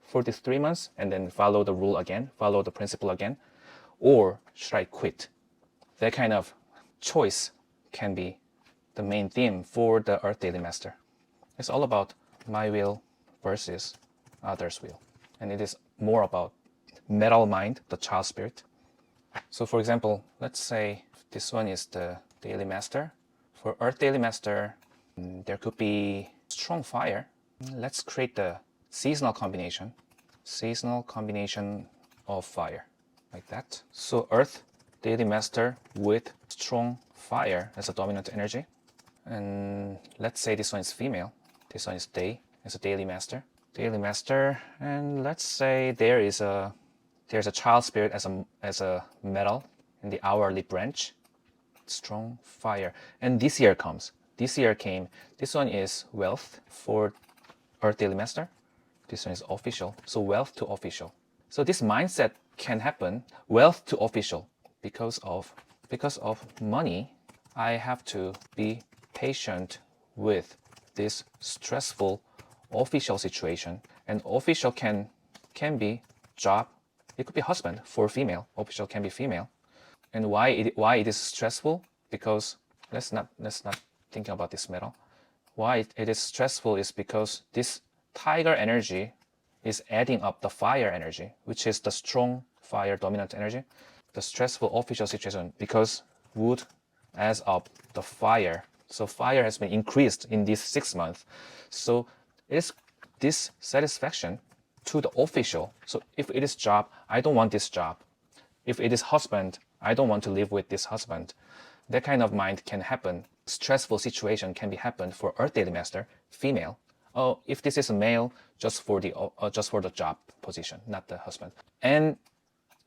for these 3 months and then follow the rule again, follow the principle again? Or should I quit? That kind of choice can be the main theme for the Earth Daily Master. It's all about my will versus others' will. And it is more about metal mind, the child spirit. So for example, let's say this one is the Daily Master. For Earth Daily Master, there could be strong fire. Let's create the seasonal combination of fire, like that. So Earth Daily Master with strong fire as a dominant energy. And let's say this one is female. This one is day as a Daily Master. And let's say there's a child spirit as a metal in the hourly branch. Strong fire. And this year came. This one is wealth for Earth Daily Master. This one is official. So wealth to official. So this mindset can happen, wealth to official. Because of money, I have to be patient with this stressful official situation. And official can be job. It could be husband for female. Official can be female. And why it is stressful? Because let's not think about this metal. Why it is stressful is because this tiger energy is adding up the fire energy, which is the strong fire dominant energy. The stressful official situation, because wood adds up the fire. So fire has been increased in these 6 months. So it is dissatisfaction to the official. So if it is job, I don't want this job. If it is husband, I don't want to live with this husband. That kind of mind can happen. Stressful situation can be happen for Earth Daily Master, female. Oh, if this is a male, just for the job position, not the husband. And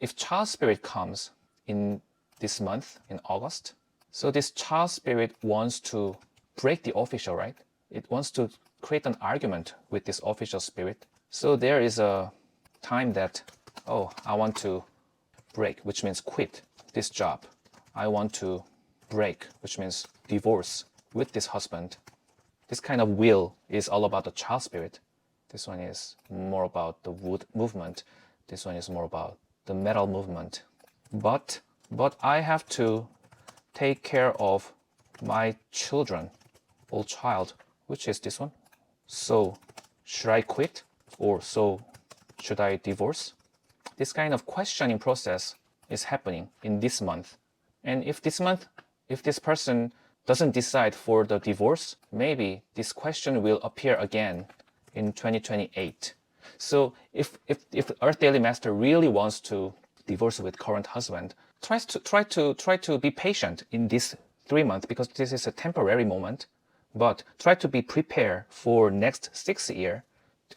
if child spirit comes in this month, in August, so this child spirit wants to break the official, right? It wants to create an argument with this official spirit. So there is a time that, oh, I want to break, which means quit this job. I want to break, which means divorce with this husband. This kind of will is all about the child spirit. This one is more about the wood movement. This one is more about the metal movement. But I have to take care of my children or child, which is this one. So should I quit, or so should I divorce? This kind of questioning process is happening in this month. And if this person doesn't decide for the divorce, maybe this question will appear again in 2028. So if Earth Daily Master really wants to divorce with current husband, try to be patient in this 3 months, because this is a temporary moment. But try to be prepared for next 6 years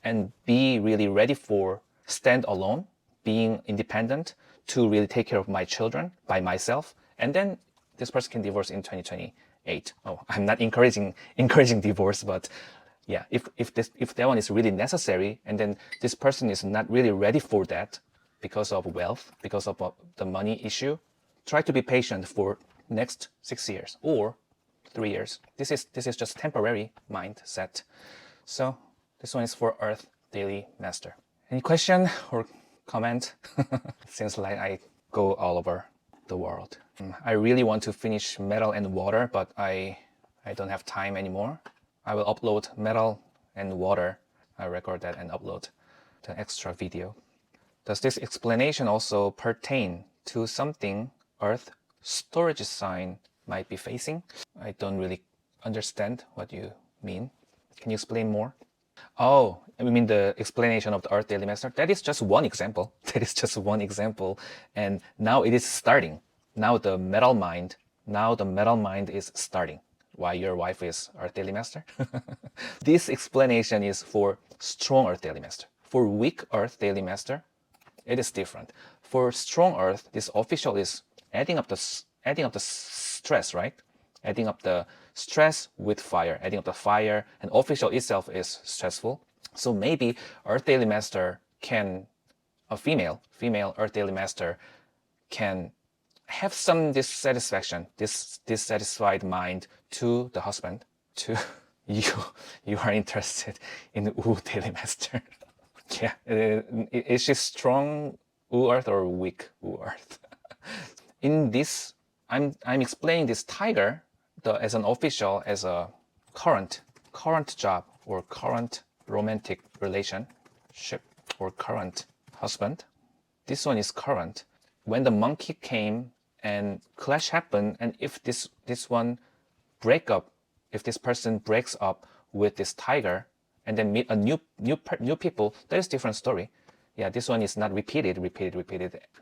and be really ready for stand alone, being independent, to really take care of my children by myself. And then this person can divorce in 2028. Oh, I'm not encouraging divorce, but yeah, if that one is really necessary, and then this person is not really ready for that because of wealth, because of the money issue, try to be patient for next 6 years or 3 years. This is just temporary mindset. So this one is for Earth Daily Master. Any question or comment? Seems like I go all over the world. I really want to finish metal and water, but I don't have time anymore. I will upload metal and water. I record that and upload the extra video. Does this explanation also pertain to something Earth storage sign might be facing? I don't really understand what you mean. Can you explain more? Oh, I mean the explanation of the Earth Daily Master. That is just one example. And now it is starting. Now the metal mind is starting. why your wife is Earth Daily Master. This explanation is for strong Earth Daily Master. For weak Earth Daily Master, it is different. For strong Earth, this official is adding up the stress, right? Adding up the stress with fire, adding up the fire, and official itself is stressful. So maybe Earth Daily Master can, a female Earth Daily Master can have some dissatisfaction, dissatisfied mind to the husband, to you are interested in Wu Daily Master. Yeah, is she strong Wu Earth or weak Wu Earth? In this, I'm explaining this tiger as an official, as a current job or current romantic relationship or current husband. This one is current. When the monkey came and clash happened, and if this one if this person breaks up with this tiger and then meet a new people, that is different story. Yeah, this one is not repeated.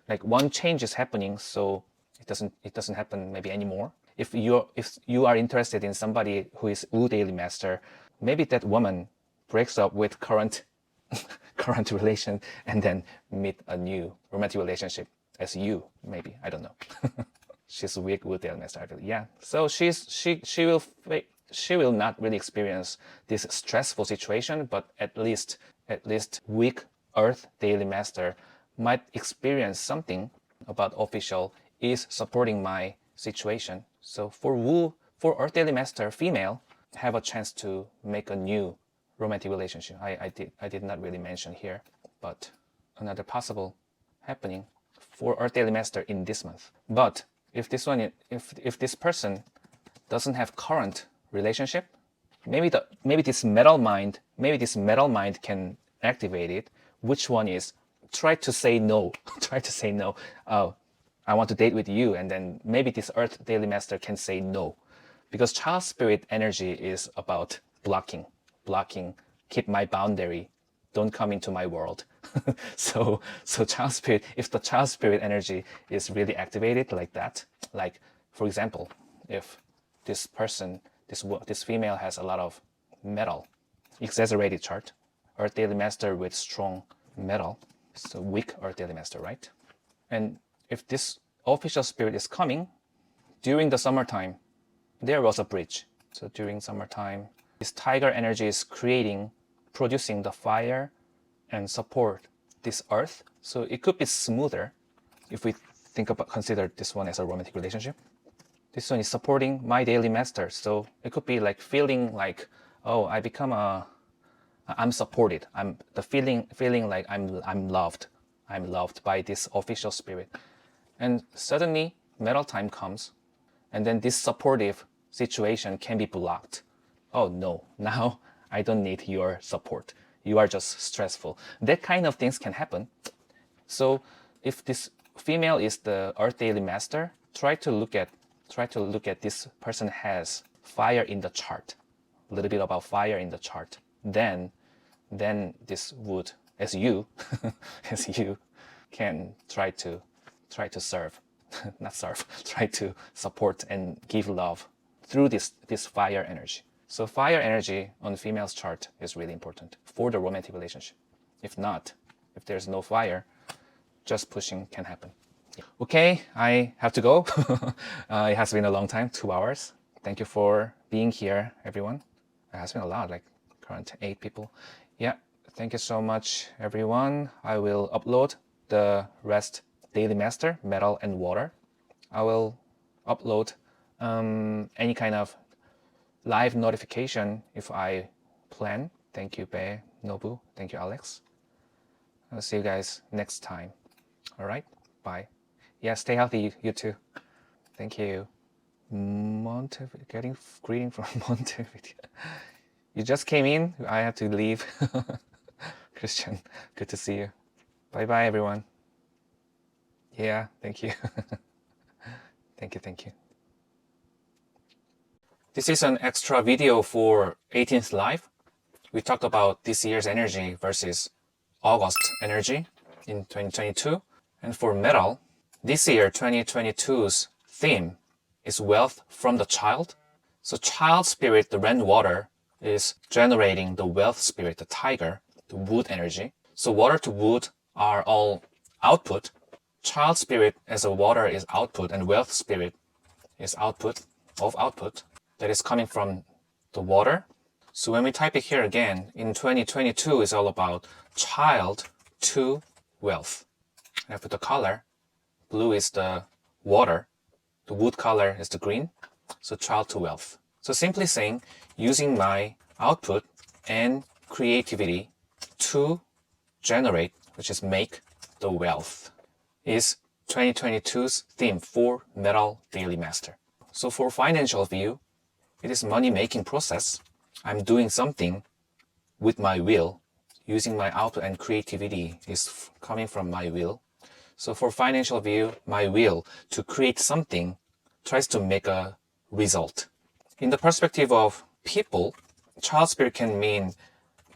Like one change is happening, so it doesn't happen maybe anymore. If you are interested in somebody who is Wu Daily Master, maybe that woman breaks up with current relation and then meet a new romantic relationship as you, maybe, I don't know. She's weak Wu Daily Master, I believe. Yeah, so she will not really experience this stressful situation, but at least weak Earth Daily Master might experience something about official is supporting my situation. So for Earth Daily Master female, have a chance to make a new romantic relationship. I did not really mention here, but another possible happening for Earth Daily Master in this month. But if this person doesn't have current relationship, maybe this metal mind can activate it. Which one is try to say no. Try to say no. Oh, I want to date with you, and then maybe this Earth Daily Master can say no, because child spirit energy is about blocking, keep my boundary, don't come into my world. so child spirit, if the child spirit energy is really activated like that, like for example, if this person, this female has a lot of metal, exaggerated chart, Earth Daily Master with strong metal, so weak Earth Daily Master, right? And if this official spirit is coming during the summertime, there was a bridge. So during summertime, this tiger energy is producing the fire and support this earth. So it could be smoother if we consider this one as a romantic relationship. This one is supporting my daily master. So it could be like feeling like, oh, I'm supported. I'm feeling like I'm loved. I'm loved by this official spirit. And suddenly metal time comes, and then this supportive situation can be blocked. Oh no, now I don't need your support. You are just stressful. That kind of things can happen. So if this female is the Earth Daily Master, try to look at this person has fire in the chart. A little bit about fire in the chart. Then this would, as you can try to serve, not serve, try to support and give love through this fire energy. So fire energy on the female's chart is really important for the romantic relationship. If not, if there's no fire, just pushing can happen. Okay, I have to go. It has been a long time, 2 hours. Thank you for being here, everyone. It has been a lot, like current 8 people. Yeah, thank you so much, everyone. I will upload the rest Daily Master, Metal and Water. I will upload any kind of live notification if I plan. Thank you, Bae, Nobu. Thank you, Alex. I'll see you guys next time. All right, bye. Yeah, stay healthy, you too. Thank you. Getting greeting from Montevideo. You just came in. I have to leave. Christian, good to see you. Bye-bye, everyone. Yeah, thank you. Thank you. This is an extra video for 18th Live. We talked about this year's energy versus August energy in 2022. And for metal, this year, 2022's theme is wealth from the child. So child spirit, the rainwater, is generating the wealth spirit, the tiger, the wood energy. So water to wood are all output. Child spirit as a water is output, and wealth spirit is output of output that is coming from the water. So when we type it here again, in 2022 is all about child to wealth. And I put the color. Blue is the water. The wood color is the green. So child to wealth. So simply saying, using my output and creativity to generate, which is make the wealth, is 2022's theme for Metal Daily Master. So for financial view, it is money-making process. I'm doing something with my will, using my output and creativity is coming from my will. So for financial view, my will to create something tries to make a result. In the perspective of people, child spirit can mean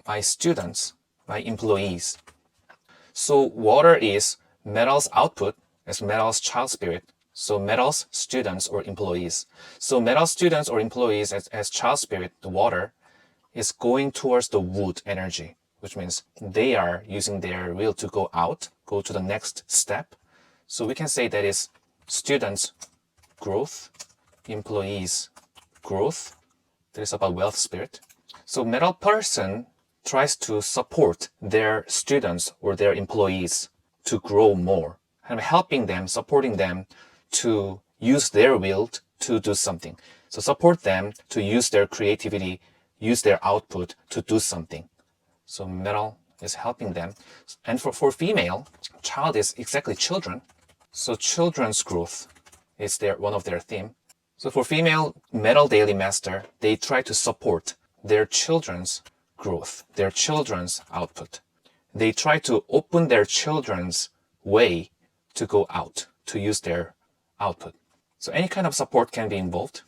my students, my employees. So water is metal's output as metal's child spirit. So metal's students or employees. So metal students or employees as child spirit, the water, is going towards the wood energy, which means they are using their will to go out, go to the next step. So we can say that is students' growth, employees' growth. That is about wealth spirit. So metal person tries to support their students or their employees to grow more, and helping them, supporting them to use their will to do something. So support them to use their creativity, use their output to do something. So metal is helping them. And for female, child is exactly children. So children's growth is one of their theme. So for female metal daily master, they try to support their children's growth, their children's output. They try to open their children's way to go out, to use their output. So any kind of support can be involved.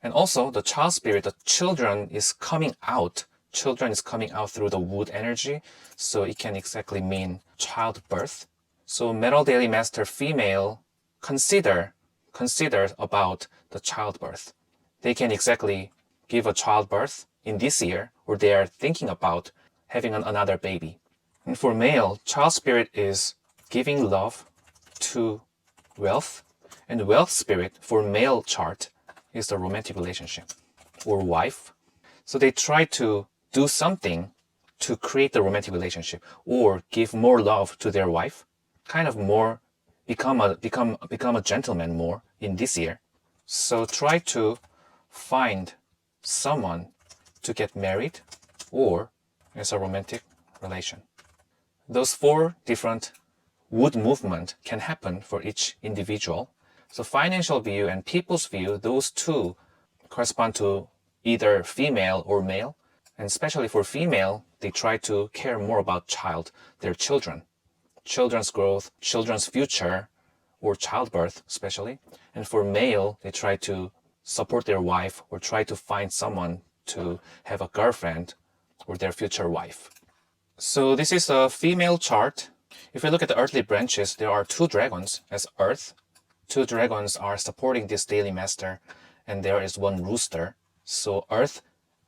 And also the child spirit, the children is coming out. Children is coming out through the wood energy. So it can exactly mean childbirth. So metal daily master female considers about the childbirth. They can exactly give a childbirth in this year, or they are thinking about having another baby. And for male, child spirit is giving love to wealth, and wealth spirit for male chart is the romantic relationship or wife. So they try to do something to create the romantic relationship or give more love to their wife, kind of more become a gentleman more in this year. So try to find someone to get married or as a romantic relation. Those 4 different wood movement can happen for each individual. So financial view and people's view, those 2 correspond to either female or male. And especially for female, they try to care more about their children, children's growth, children's future, or childbirth especially. And for male, they try to support their wife or try to find someone to have a girlfriend or their future wife. So this is a female chart. If we look at the earthly branches, there are 2 dragons as earth. 2 dragons are supporting this daily master, and there is 1 rooster. So earth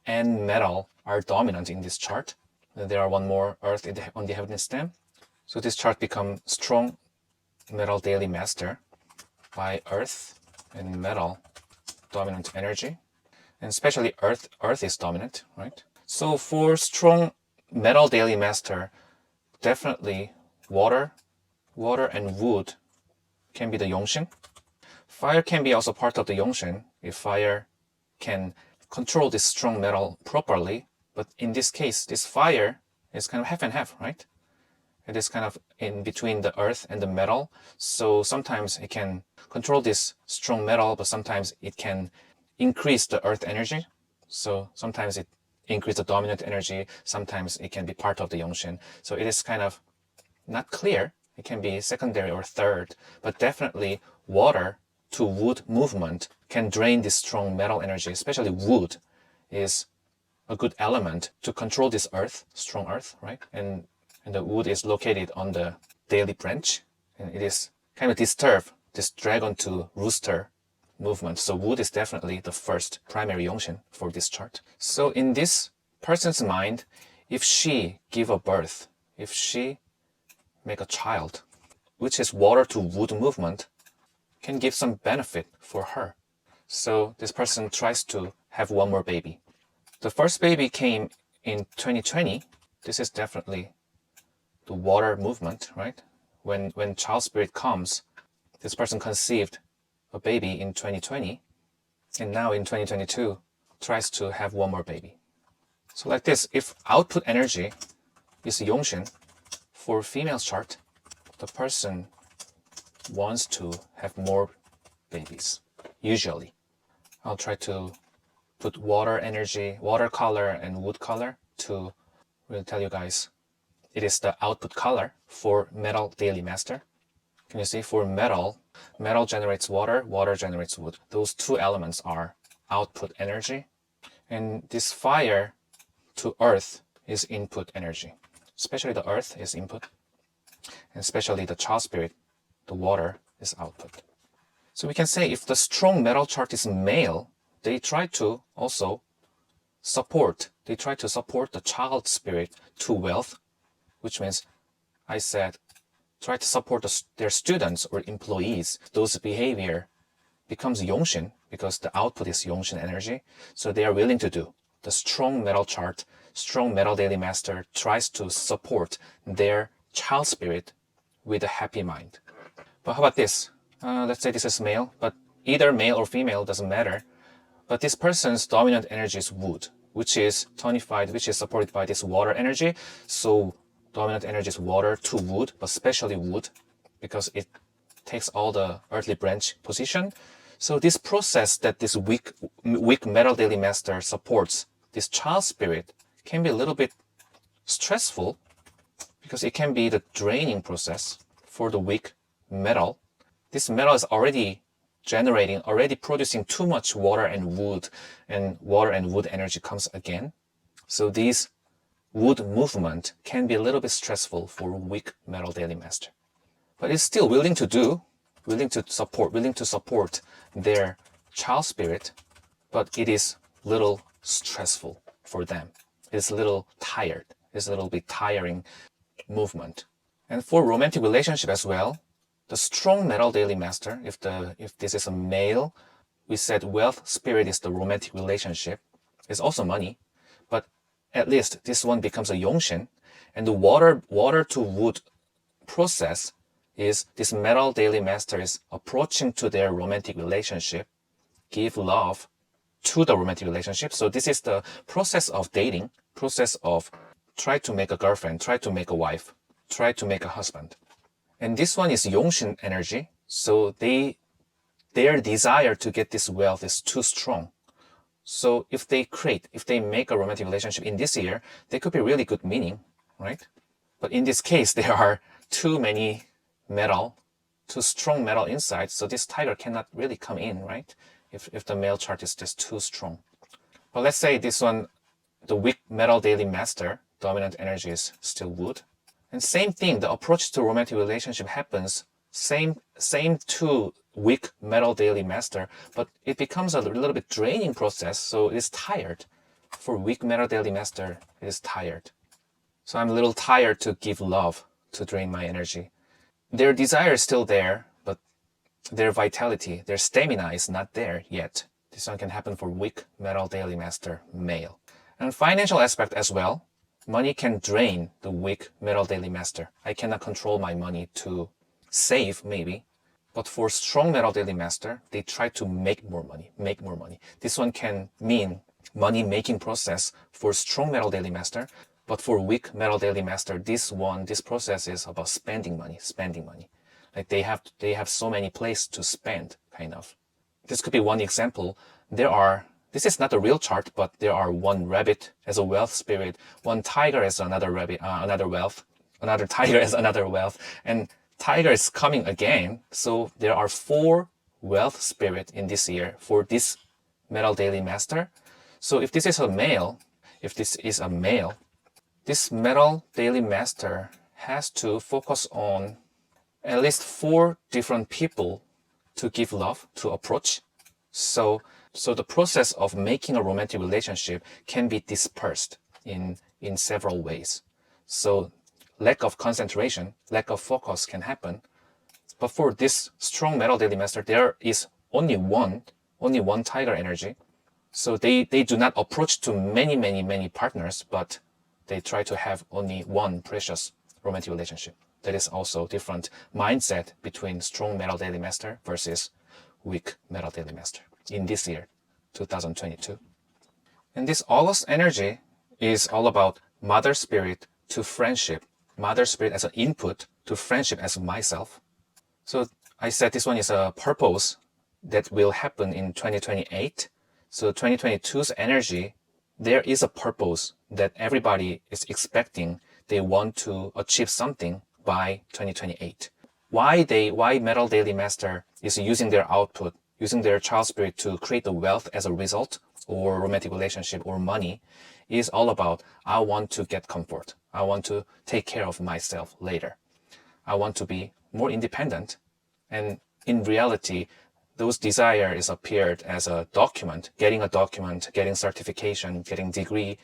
and metal are dominant in this chart. There are 1 more earth on the heavenly stem. So this chart becomes strong metal daily master by earth and metal dominant energy. And especially earth is dominant, right? So for strong metal daily master, definitely water and wood can be the Yongshin. Fire can be also part of the Yongshin if fire can control this strong metal properly. But in this case, this fire is kind of half and half, right? It is kind of in between the earth and the metal. So sometimes it can control this strong metal, but sometimes it can increase the earth energy. So sometimes it increase the dominant energy. Sometimes it can be part of the Yongshin. So it is kind of not clear. It can be secondary or third, but definitely water to wood movement can drain this strong metal energy, especially wood is a good element to control this earth, strong earth, right? And the wood is located on the daily branch, and it is kind of disturb this dragon to rooster movement. So wood is definitely the first primary yongxin for this chart. So in this person's mind, if she give a birth, if she make a child, which is water to wood movement, can give some benefit for her. So this person tries to have one more baby. The first baby came in 2020. This is definitely the water movement, right? When child spirit comes, this person conceived a baby in 2020, and now in 2022 tries to have one more baby. So like this, if output energy is yongxin for female chart, the person wants to have more babies, usually. I'll try to put water energy, water color and wood color to really tell you guys. It is the output color for metal daily master. Can you see for metal, metal generates water, water generates wood. Those two elements are output energy. And this fire to earth is input energy. Especially the earth is input. And especially the child spirit, the water is output. So we can say if the strong metal chart is male, they try to also support the child spirit to wealth, which means I said try to support their students or employees. Those behavior becomes yongxin because the output is yongxin energy. So they are willing to do. The strong metal chart, strong metal daily master tries to support their child spirit with a happy mind. But how about this? Let's say this is male, but either male or female doesn't matter. But this person's dominant energy is wood, which is tonified, which is supported by this water energy. So dominant energy is water to wood, but especially wood, because it takes all the earthly branch position. So this process that this weak metal daily master supports, this child spirit, can be a little bit stressful because it can be the draining process for the weak metal. This metal is already producing too much water and wood energy comes again. So these wood movement can be a little bit stressful for weak metal daily master. But it's still willing to support their child spirit, but it is little stressful for them. It's a little tired. It's a little bit tiring movement. And for romantic relationship as well, the strong metal daily master, if this is a male, we said wealth spirit is the romantic relationship. It's also money, but at least this one becomes a yongxin, and the water to wood process is this metal daily master is approaching to their romantic relationship, give love to the romantic relationship. So this is the process of dating, process of try to make a girlfriend, try to make a wife, try to make a husband. And this one is yongxin energy. So their desire to get this wealth is too strong. So if they make a romantic relationship in this year, they could be really good meaning, right? But in this case, there are too strong metal inside. So this tiger cannot really come in, right? If the male chart is just too strong. But let's say this one, the weak metal daily master, dominant energy is still wood. And same thing, the approach to romantic relationship happens same to weak metal daily master, but it becomes a little bit draining process, so it is tired. For weak metal daily master, it is tired. So I'm a little tired to give love, to drain my energy. Their desire is still there, but their vitality, their stamina is not there yet. This one can happen for weak metal daily master male. And financial aspect as well. Money can drain the weak metal daily master. I cannot control my money to save, maybe. But for strong metal daily master, they try to make more money. This one can mean money-making process for strong metal daily master. But for weak metal daily master, this process is about spending money. Like they have so many places to spend, kind of. This could be one example. This is not a real chart, but there are one rabbit as a wealth spirit, one tiger as another rabbit, another wealth, another tiger as another wealth, and tiger is coming again. So there are 4 wealth spirit in this year for this metal daily master. So if this is a male, this metal daily master has to focus on at least 4 different people to give love, to approach. So the process of making a romantic relationship can be dispersed in several ways. So lack of concentration, lack of focus can happen. But for this strong metal daily master, there is only one tiger energy. So they do not approach to many partners, but they try to have only one precious romantic relationship. That is also different mindset between strong metal daily master versus weak metal daily master in this year, 2022. And this August energy is all about mother spirit to friendship, mother spirit as an input to friendship as myself. So I said this one is a purpose that will happen in 2028. So 2022's energy, there is a purpose that everybody is expecting. They want to achieve something by 2028. Why Metal Daily Master is using their output, using their child spirit to create the wealth as a result, or romantic relationship or money, is all about, I want to get comfort. I want to take care of myself later. I want to be more independent. And in reality, those desires appeared as a document, getting certification, getting degree,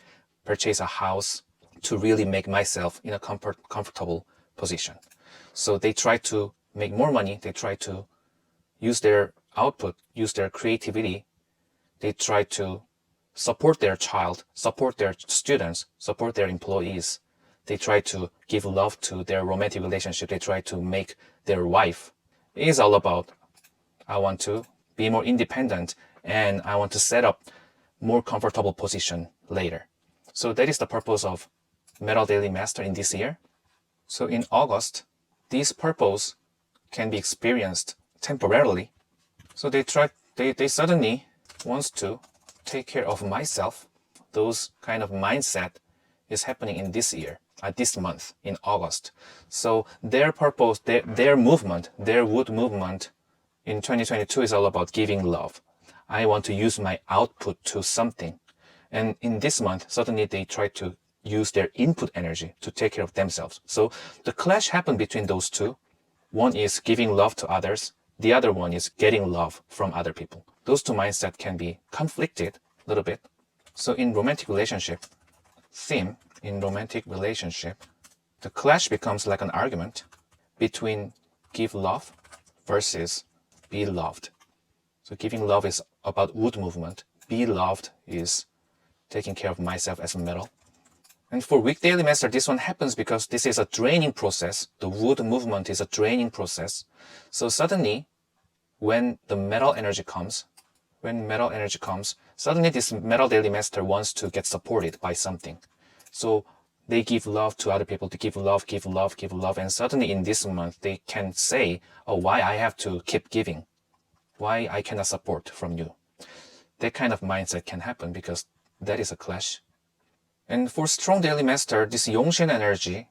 purchase a house to really make myself in a comfortable position. So they try to make more money. They try to use their output, use their creativity. They try to support their child, support their students, support their employees. They try to give love to their romantic relationship. They try to make their wife. It is all about, I want to be more independent and I want to set up more comfortable position later. So that is the purpose of Metal Daily Master in this year. So in August, this purpose can be experienced temporarily. So they suddenly wants to take care of myself. Those kind of mindset is happening in this year, this month, in August. So their purpose, their movement, their wood movement in 2022 is all about giving love. I want to use my output to something. And in this month, suddenly they try to use their input energy to take care of themselves. So the clash happened between those two. One is giving love to others. The other one is getting love from other people. Those two mindsets can be conflicted a little bit. So in romantic relationship, the clash becomes like an argument between give love versus be loved. So giving love is about wood movement. Be loved is taking care of myself as a metal. And for weak daily master, this one happens because this is a draining process. The wood movement is a draining process. So suddenly, when metal energy comes, suddenly this metal daily master wants to get supported by something. So they give love to other people, to give love. And suddenly in this month, they can say, oh, why I have to keep giving? Why I cannot support from you? That kind of mindset can happen because that is a clash. And for strong daily master, this Yongshin energy,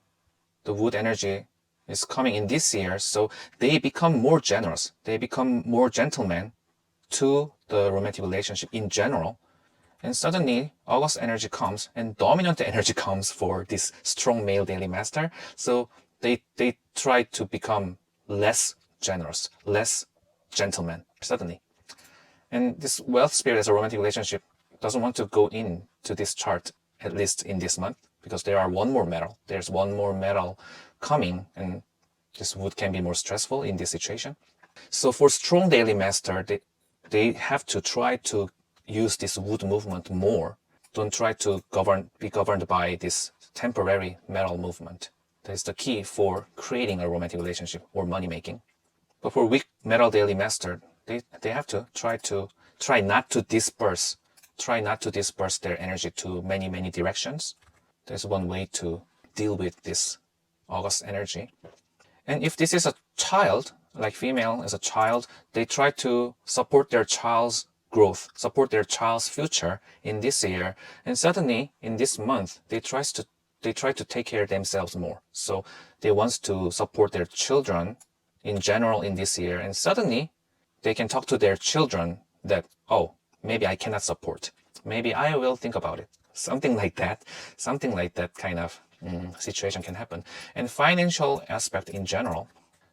the wood energy, is coming in this year. So they become more generous. They become more gentlemen to the romantic relationship in general. And suddenly August energy comes and dominant energy comes for this strong male daily master. So they try to become less generous, less gentleman suddenly. And this wealth spirit as a romantic relationship doesn't want to go into this chart, at least in this month, because there's one more metal coming, and this wood can be more stressful in this situation. So for strong daily master, they have to try to use this wood movement more. Don't try to be governed by this temporary metal movement. That is the key for creating a romantic relationship or money making. But for weak metal daily master, they have to try not to disperse their energy to many directions. There's one way to deal with this August energy. And if this is a child, like female as a child, they try to support their child's growth, support their child's future in this year. And suddenly in this month, they try to take care of themselves more. So they want to support their children in general in this year. And suddenly they can talk to their children that, oh, maybe I cannot support. Maybe I will think about it. Something like that kind of situation can happen. And financial aspect in general,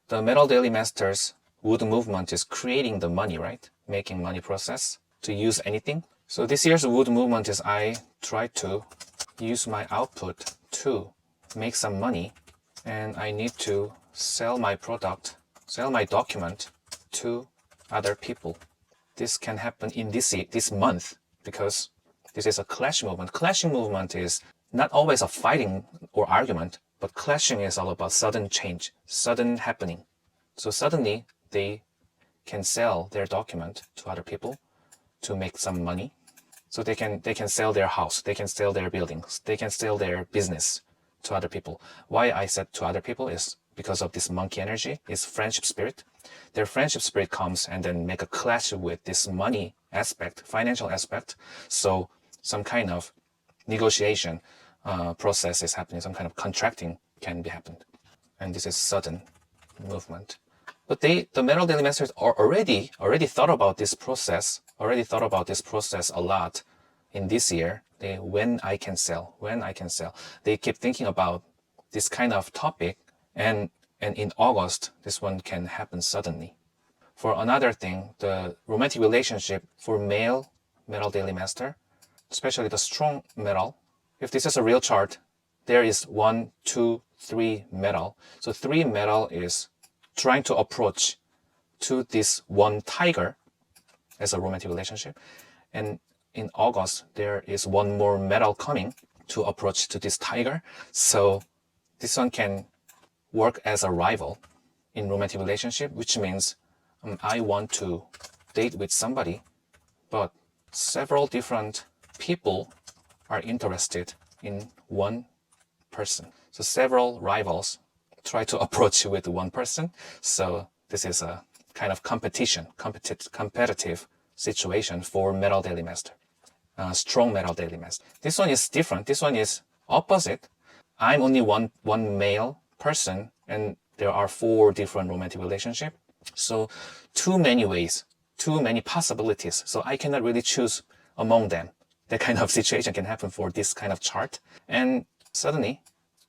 the metal daily masters wood movement is creating the money, right? Making money process to use anything. So this year's wood movement is I try to use my output to make some money, and I need to sell my product, sell my document to other people. This can happen in this month because this is a clash movement. Clashing movement is not always a fighting or argument, but clashing is all about sudden change, sudden happening. So suddenly they can sell their document to other people to make some money. So they can sell their house, they can sell their buildings, they can sell their business to other people. Why I said to other people is because of this monkey energy, is friendship spirit. Their friendship spirit comes and then make a clash with this money aspect, financial aspect. So some kind of negotiation process is happening, some kind of contracting can be happened. And this is sudden movement. But the metal daily masters are already thought about this process, a lot in this year. When I can sell. They keep thinking about this kind of topic, and in August, this one can happen suddenly. For another thing, the romantic relationship for male metal daily master, especially the strong metal, if this is a real chart, there is 1, 2, 3 metal. So 3 metal is trying to approach to this one tiger as a romantic relationship. And in August, there is 1 more metal coming to approach to this tiger. So this one can work as a rival in romantic relationship, which means I want to date with somebody, but several different people are interested in one person. So several rivals try to approach with one person. So this is a kind of competitive situation for metal daily master, strong metal daily master. This one is different. This one is opposite. I'm only one male person, and there are 4 different romantic relationships. So too many ways, too many possibilities. So I cannot really choose among them. That kind of situation can happen for this kind of chart. And suddenly,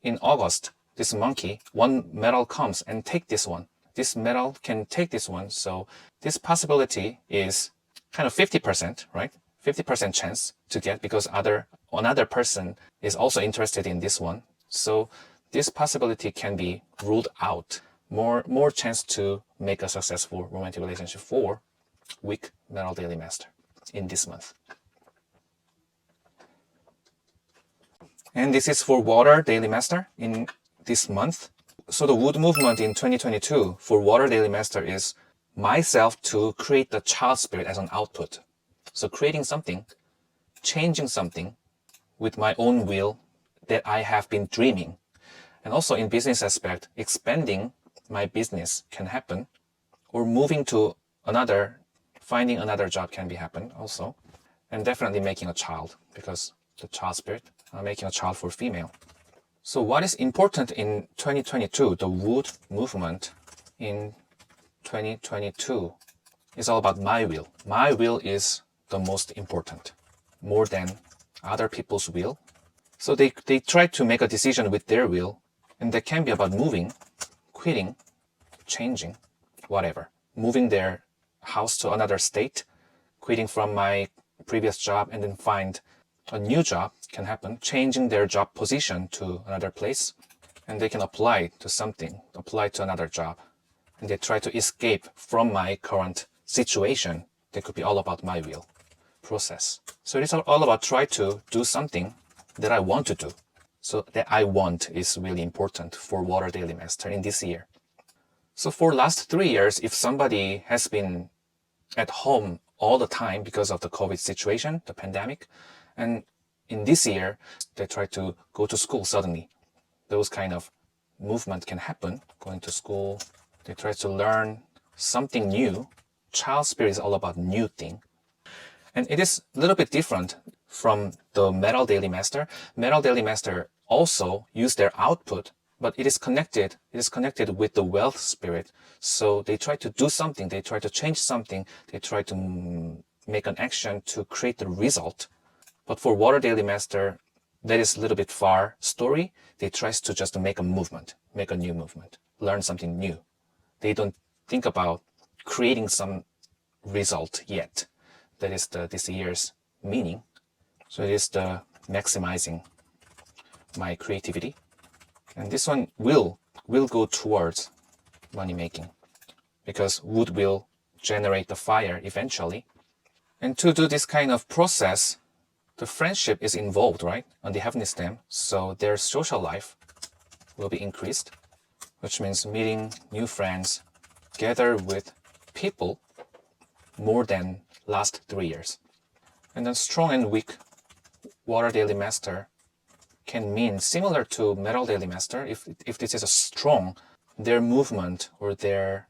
in August, this monkey, 1 metal comes and take this one. This metal can take this one. So this possibility is kind of 50%, right? 50% chance to get, because another person is also interested in this one. So this possibility can be ruled out. More chance to make a successful romantic relationship for weak metal daily master in this month. And this is for water daily master in this month. So the wood movement in 2022 for water daily master is myself to create the child spirit as an output. So creating something, changing something with my own will that I have been dreaming. And also in business aspect, expanding my business can happen, or moving to finding another job can be happen also. And definitely making a child, because the child spirit, making a child for female. So what is important in 2022, the wood movement in 2022 is all about my will. My will is the most important, more than other people's will. So they try to make a decision with their will, and that can be about moving, quitting, changing, whatever. Moving their house to another state, quitting from my previous job and then find a new job can happen, changing their job position to another place, and they can apply to something, apply to another job, and they try to escape from my current situation. That could be all about my will process. So it's all about try to do something that I want to do. So that I want is really important for Water Daily Master in this year. So for last 3 years, if somebody has been at home all the time because of the COVID situation, the pandemic, and in this year, they try to go to school suddenly. Those kind of movement can happen, going to school. They try to learn something new. Child spirit is all about new thing. And it is a little bit different from the Metal Daily Master. Metal Daily Master also use their output, but it is connected with the wealth spirit. So they try to do something, they try to change something, they try to make an action to create the result. But for Water Daily Master, that is a little bit far story. They try to just make a movement, make a new movement, learn something new. They don't think about creating some result yet. That is this year's meaning. So it is the maximizing my creativity. And this one will go towards money making, because wood will generate the fire eventually. And to do this kind of process, the friendship is involved, right, on the heavenly stem. So their social life will be increased, which means meeting new friends, gather with people more than last 3 years. And then strong and weak water daily master can mean similar to metal daily master. If this is a strong, their movement or their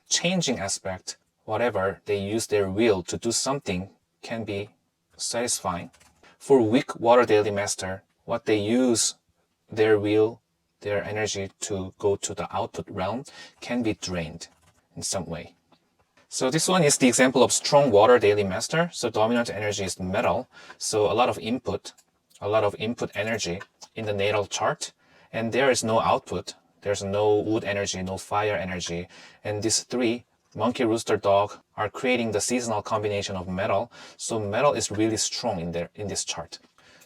changing aspect, whatever, they use their will to do something can be satisfying. For weak water daily master, what they use their will, their energy to go to the output realm can be drained in some way. So this one is the example of strong water daily master. So dominant energy is metal. So a lot of input energy in the natal chart, and there is no output. There's no wood energy, no fire energy. And these three, monkey, rooster, dog, are creating the seasonal combination of metal. So metal is really strong in this chart.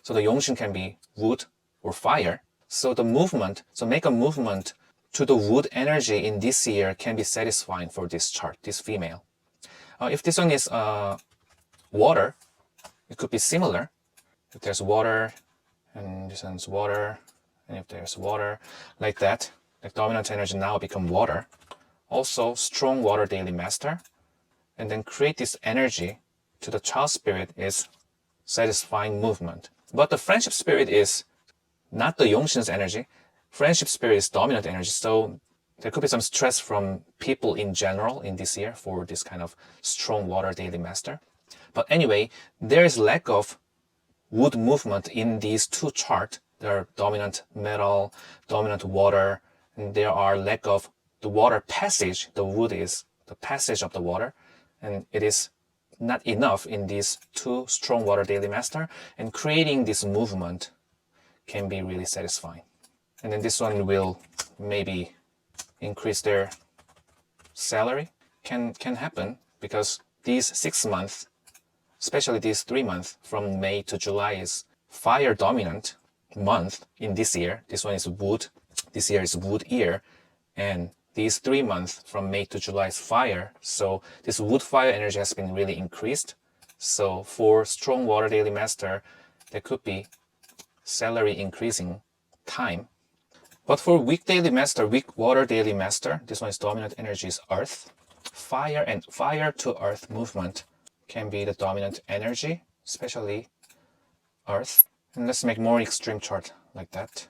So the Yongshin can be wood or fire. So the movement, so make a movement to the wood energy in this year can be satisfying for this chart, this female. If this one is water, it could be similar. If there's water, and this one's water, and if there's water, like that, like dominant energy now become water. Also, strong water daily master, and then create this energy to the child spirit is satisfying movement. But the friendship spirit is not the Yongshin's energy. Friendship spirit is dominant energy, so there could be some stress from people in general in this year for this kind of strong water daily master. But anyway, there is lack of wood movement in these two charts. There are dominant metal, dominant water, and there are lack of the water passage. The wood is the passage of the water, and it is not enough in these two strong water daily master, and creating this movement can be really satisfying. And then this one will maybe increase their salary. Can happen because these 6 months, especially these 3 months from May to July, is fire dominant month in this year. This one is wood. This year is wood year. And these 3 months from May to July is fire. So this wood fire energy has been really increased. So for strong water daily master, there could be salary increasing time. But for weak daily master, weak water daily master, this one is dominant energy is earth. Fire and fire to earth movement can be the dominant energy, especially earth. And let's make more extreme chart like that.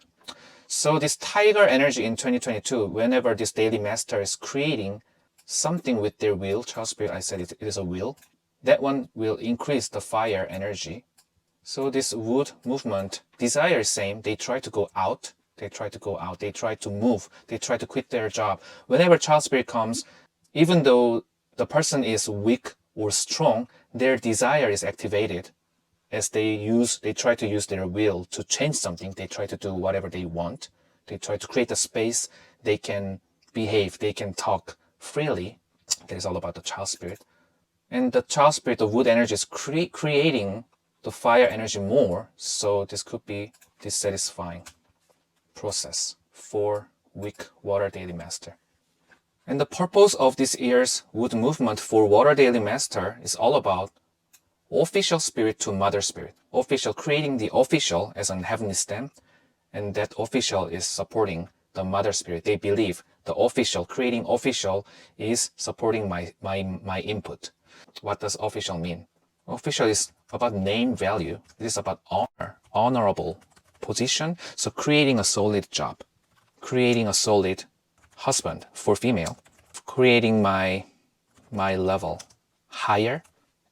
So this tiger energy in 2022, whenever this daily master is creating something with their will, child spirit, I said it is a will, that one will increase the fire energy. So this wood movement, desire is same. They try to go out. They try to move. They try to quit their job. Whenever child spirit comes, even though the person is weak or strong, their desire is activated as they try to use their will to change something. They try to do whatever they want. They try to create a space they can behave, they can talk freely. That is all about the child spirit. And the child spirit, the wood energy, is creating the fire energy more. So this could be dissatisfying process for weak water daily master. And the purpose of this year's wood movement for water daily master is all about official spirit to mother spirit. Official, creating the official as an heavenly stem, and that official is supporting the mother spirit. They believe the official, creating official, is supporting my input. What does official mean? Official is about name value. It is about honor, honorable position. So creating a solid job, creating a solid husband for female, creating my level higher.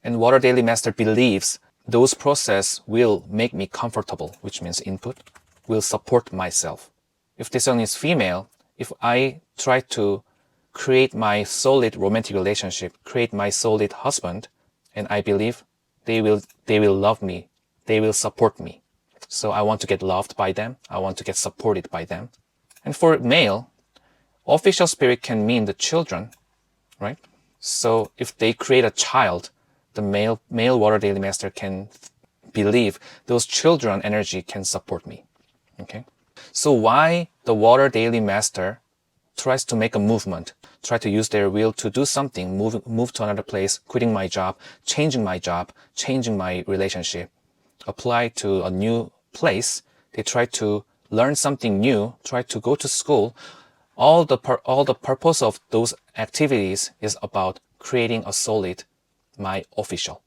And water daily master believes those process will make me comfortable, which means input, will support myself. If this one is female, if I try to create my solid romantic relationship, create my solid husband, and I believe they will love me, they will support me. So I want to get loved by them. I want to get supported by them. And for male, official spirit can mean the children, right? So if they create a child, the male water daily master can believe those children energy can support me. Okay. So why the water daily master tries to make a movement, try to use their will to do something, move to another place, quitting my job, changing my relationship, apply to a new place. They try to learn something new, try to go to school. All the purpose of those activities is about creating a solid, my official.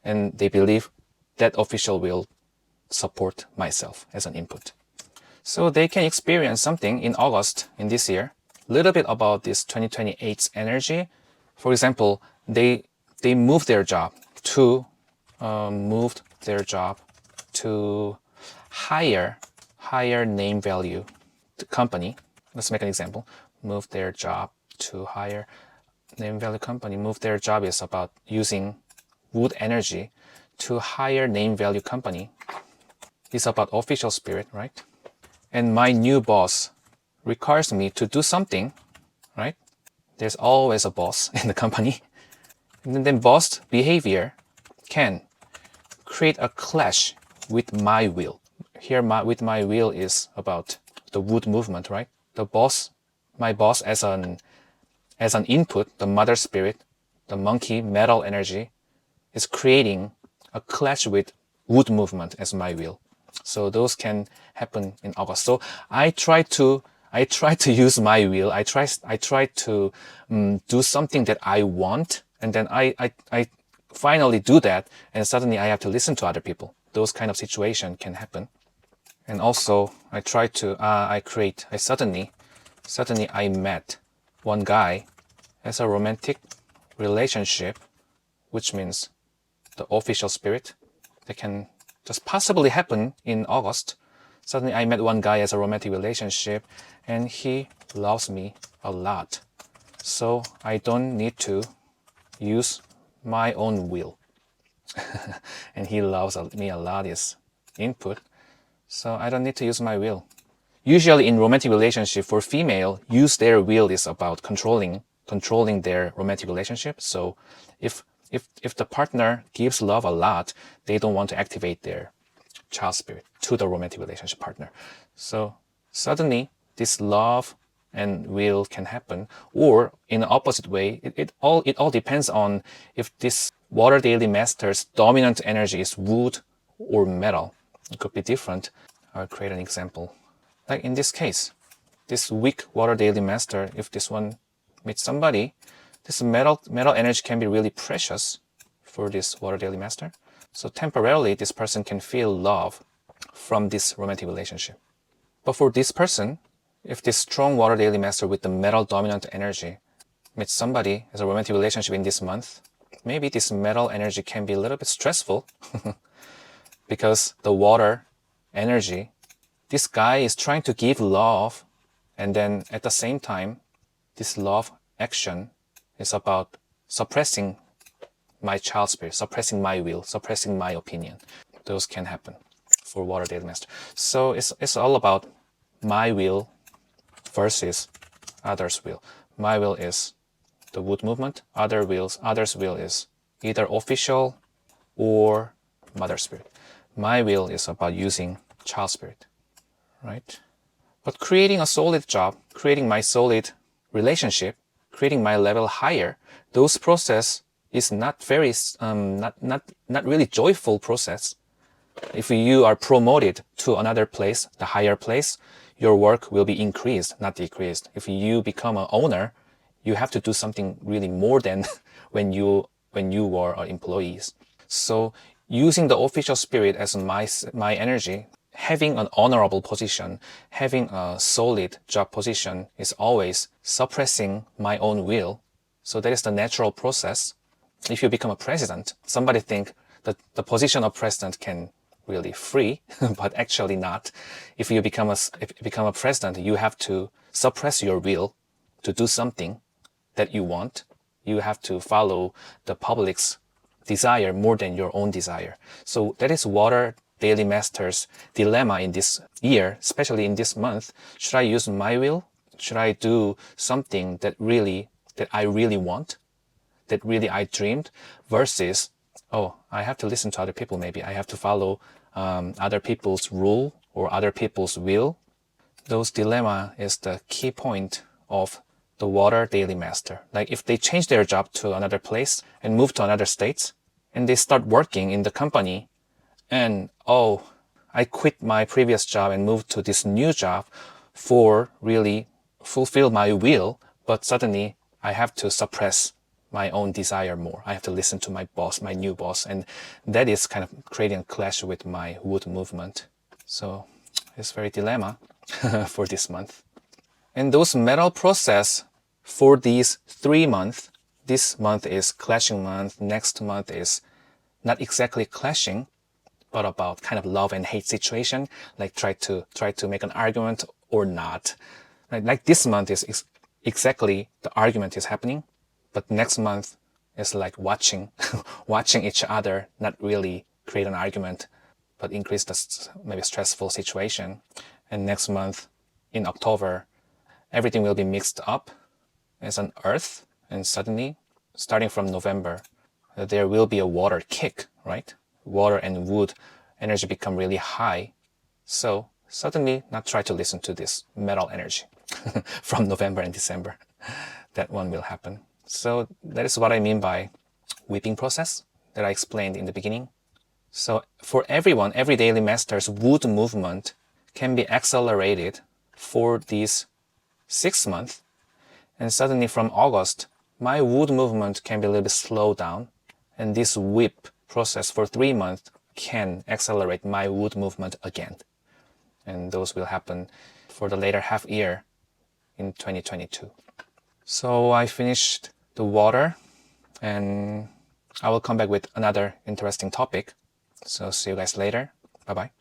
And they believe that official will support myself as an input. So they can experience something in August in this year, a little bit about this 2028's energy. For example, they moved their job to higher name value company. Let's make an example. Move their job to higher name value company. Move their job is about using wood energy to higher name value company. It's about official spirit, right? And my new boss requires me to do something, right? There's always a boss in the company. And then boss behavior can create a clash with my will. Here, with my will is about the wood movement, right? My boss as an input, the mother spirit, the monkey metal energy, is creating a clash with wood movement as my will. So those can happen in August. So I try to use my will. I try to do something that I want, and then I finally do that, and suddenly I have to listen to other people. Those kind of situation can happen. And also I try to suddenly I met one guy as a romantic relationship, which means the official spirit that can just possibly happen in August. Suddenly I met one guy as a romantic relationship, and he loves me a lot. So I don't need to use my own will. And he loves me a lot is input. So I don't need to use my will. Usually in romantic relationship, for female, use their will is about controlling their romantic relationship. So if the partner gives love a lot, they don't want to activate their child spirit to the romantic relationship partner. So suddenly this love and will can happen, or in the opposite way. It all depends on if this water daily master's dominant energy is wood or metal. It could be different. I'll create an example. Like in this case, this weak water daily master, if this one meets somebody, this metal energy can be really precious for this water daily master. So temporarily, this person can feel love from this romantic relationship. But for this person, if this strong water daily master with the metal dominant energy meets somebody as a romantic relationship in this month, maybe this metal energy can be a little bit stressful because the water energy, this guy is trying to give love, and then at the same time, this love action is about suppressing my child spirit, suppressing my will, suppressing my opinion. Those can happen for water daily master. So it's all about my will versus others' will. My will is the wood movement. Others' will is either official or mother spirit. My will is about using child spirit, right? But creating a solid job, creating my solid relationship, creating my level higher, those process is not very not really joyful process. If you are promoted to another place, the higher place, your work will be increased, not decreased. If you become an owner, you have to do something really more than when you were employees. So using the official spirit as my energy, having an honorable position, having a solid job position is always suppressing my own will. So that is the natural process. If you become a president, somebody think that the position of president can really free, but actually not. If you become a president, you have to suppress your will to do something that you want. You have to follow the public's desire more than your own desire. So that is water daily master's dilemma in this year, especially in this month. Should I use my will? Should I do something that I really want? that really I dreamed, versus, oh, I have to listen to other people, maybe I have to follow other people's rule or other people's will. Those dilemma is the key point of the water daily master. Like if they change their job to another place and move to another state, and they start working in the company, and oh, I quit my previous job and moved to this new job for really fulfill my will, but suddenly I have to suppress my own desire more. I have to listen to my boss, my new boss, and that is kind of creating a clash with my wood movement. So it's very dilemma for this month. And those metal process for these 3 months, this month is clashing month, next month is not exactly clashing, but about kind of love and hate situation, like try to make an argument or not. Like this month is exactly the argument is happening, but next month is like watching watching each other, not really create an argument, but increase the maybe stressful situation. And next month in October, everything will be mixed up as an earth, and suddenly, starting from November, there will be a water kick, right? Water and wood energy become really high. So suddenly not try to listen to this metal energy from November and December. That one will happen. So that is what I mean by weeping process that I explained in the beginning. So for everyone, every daily master's wood movement can be accelerated for these 6 months. And suddenly from August, my wood movement can be a little bit slowed down. And this whip process for 3 months can accelerate my wood movement again. And those will happen for the later half year in 2022. So I finished the water, and I will come back with another interesting topic. So see you guys later. Bye-bye.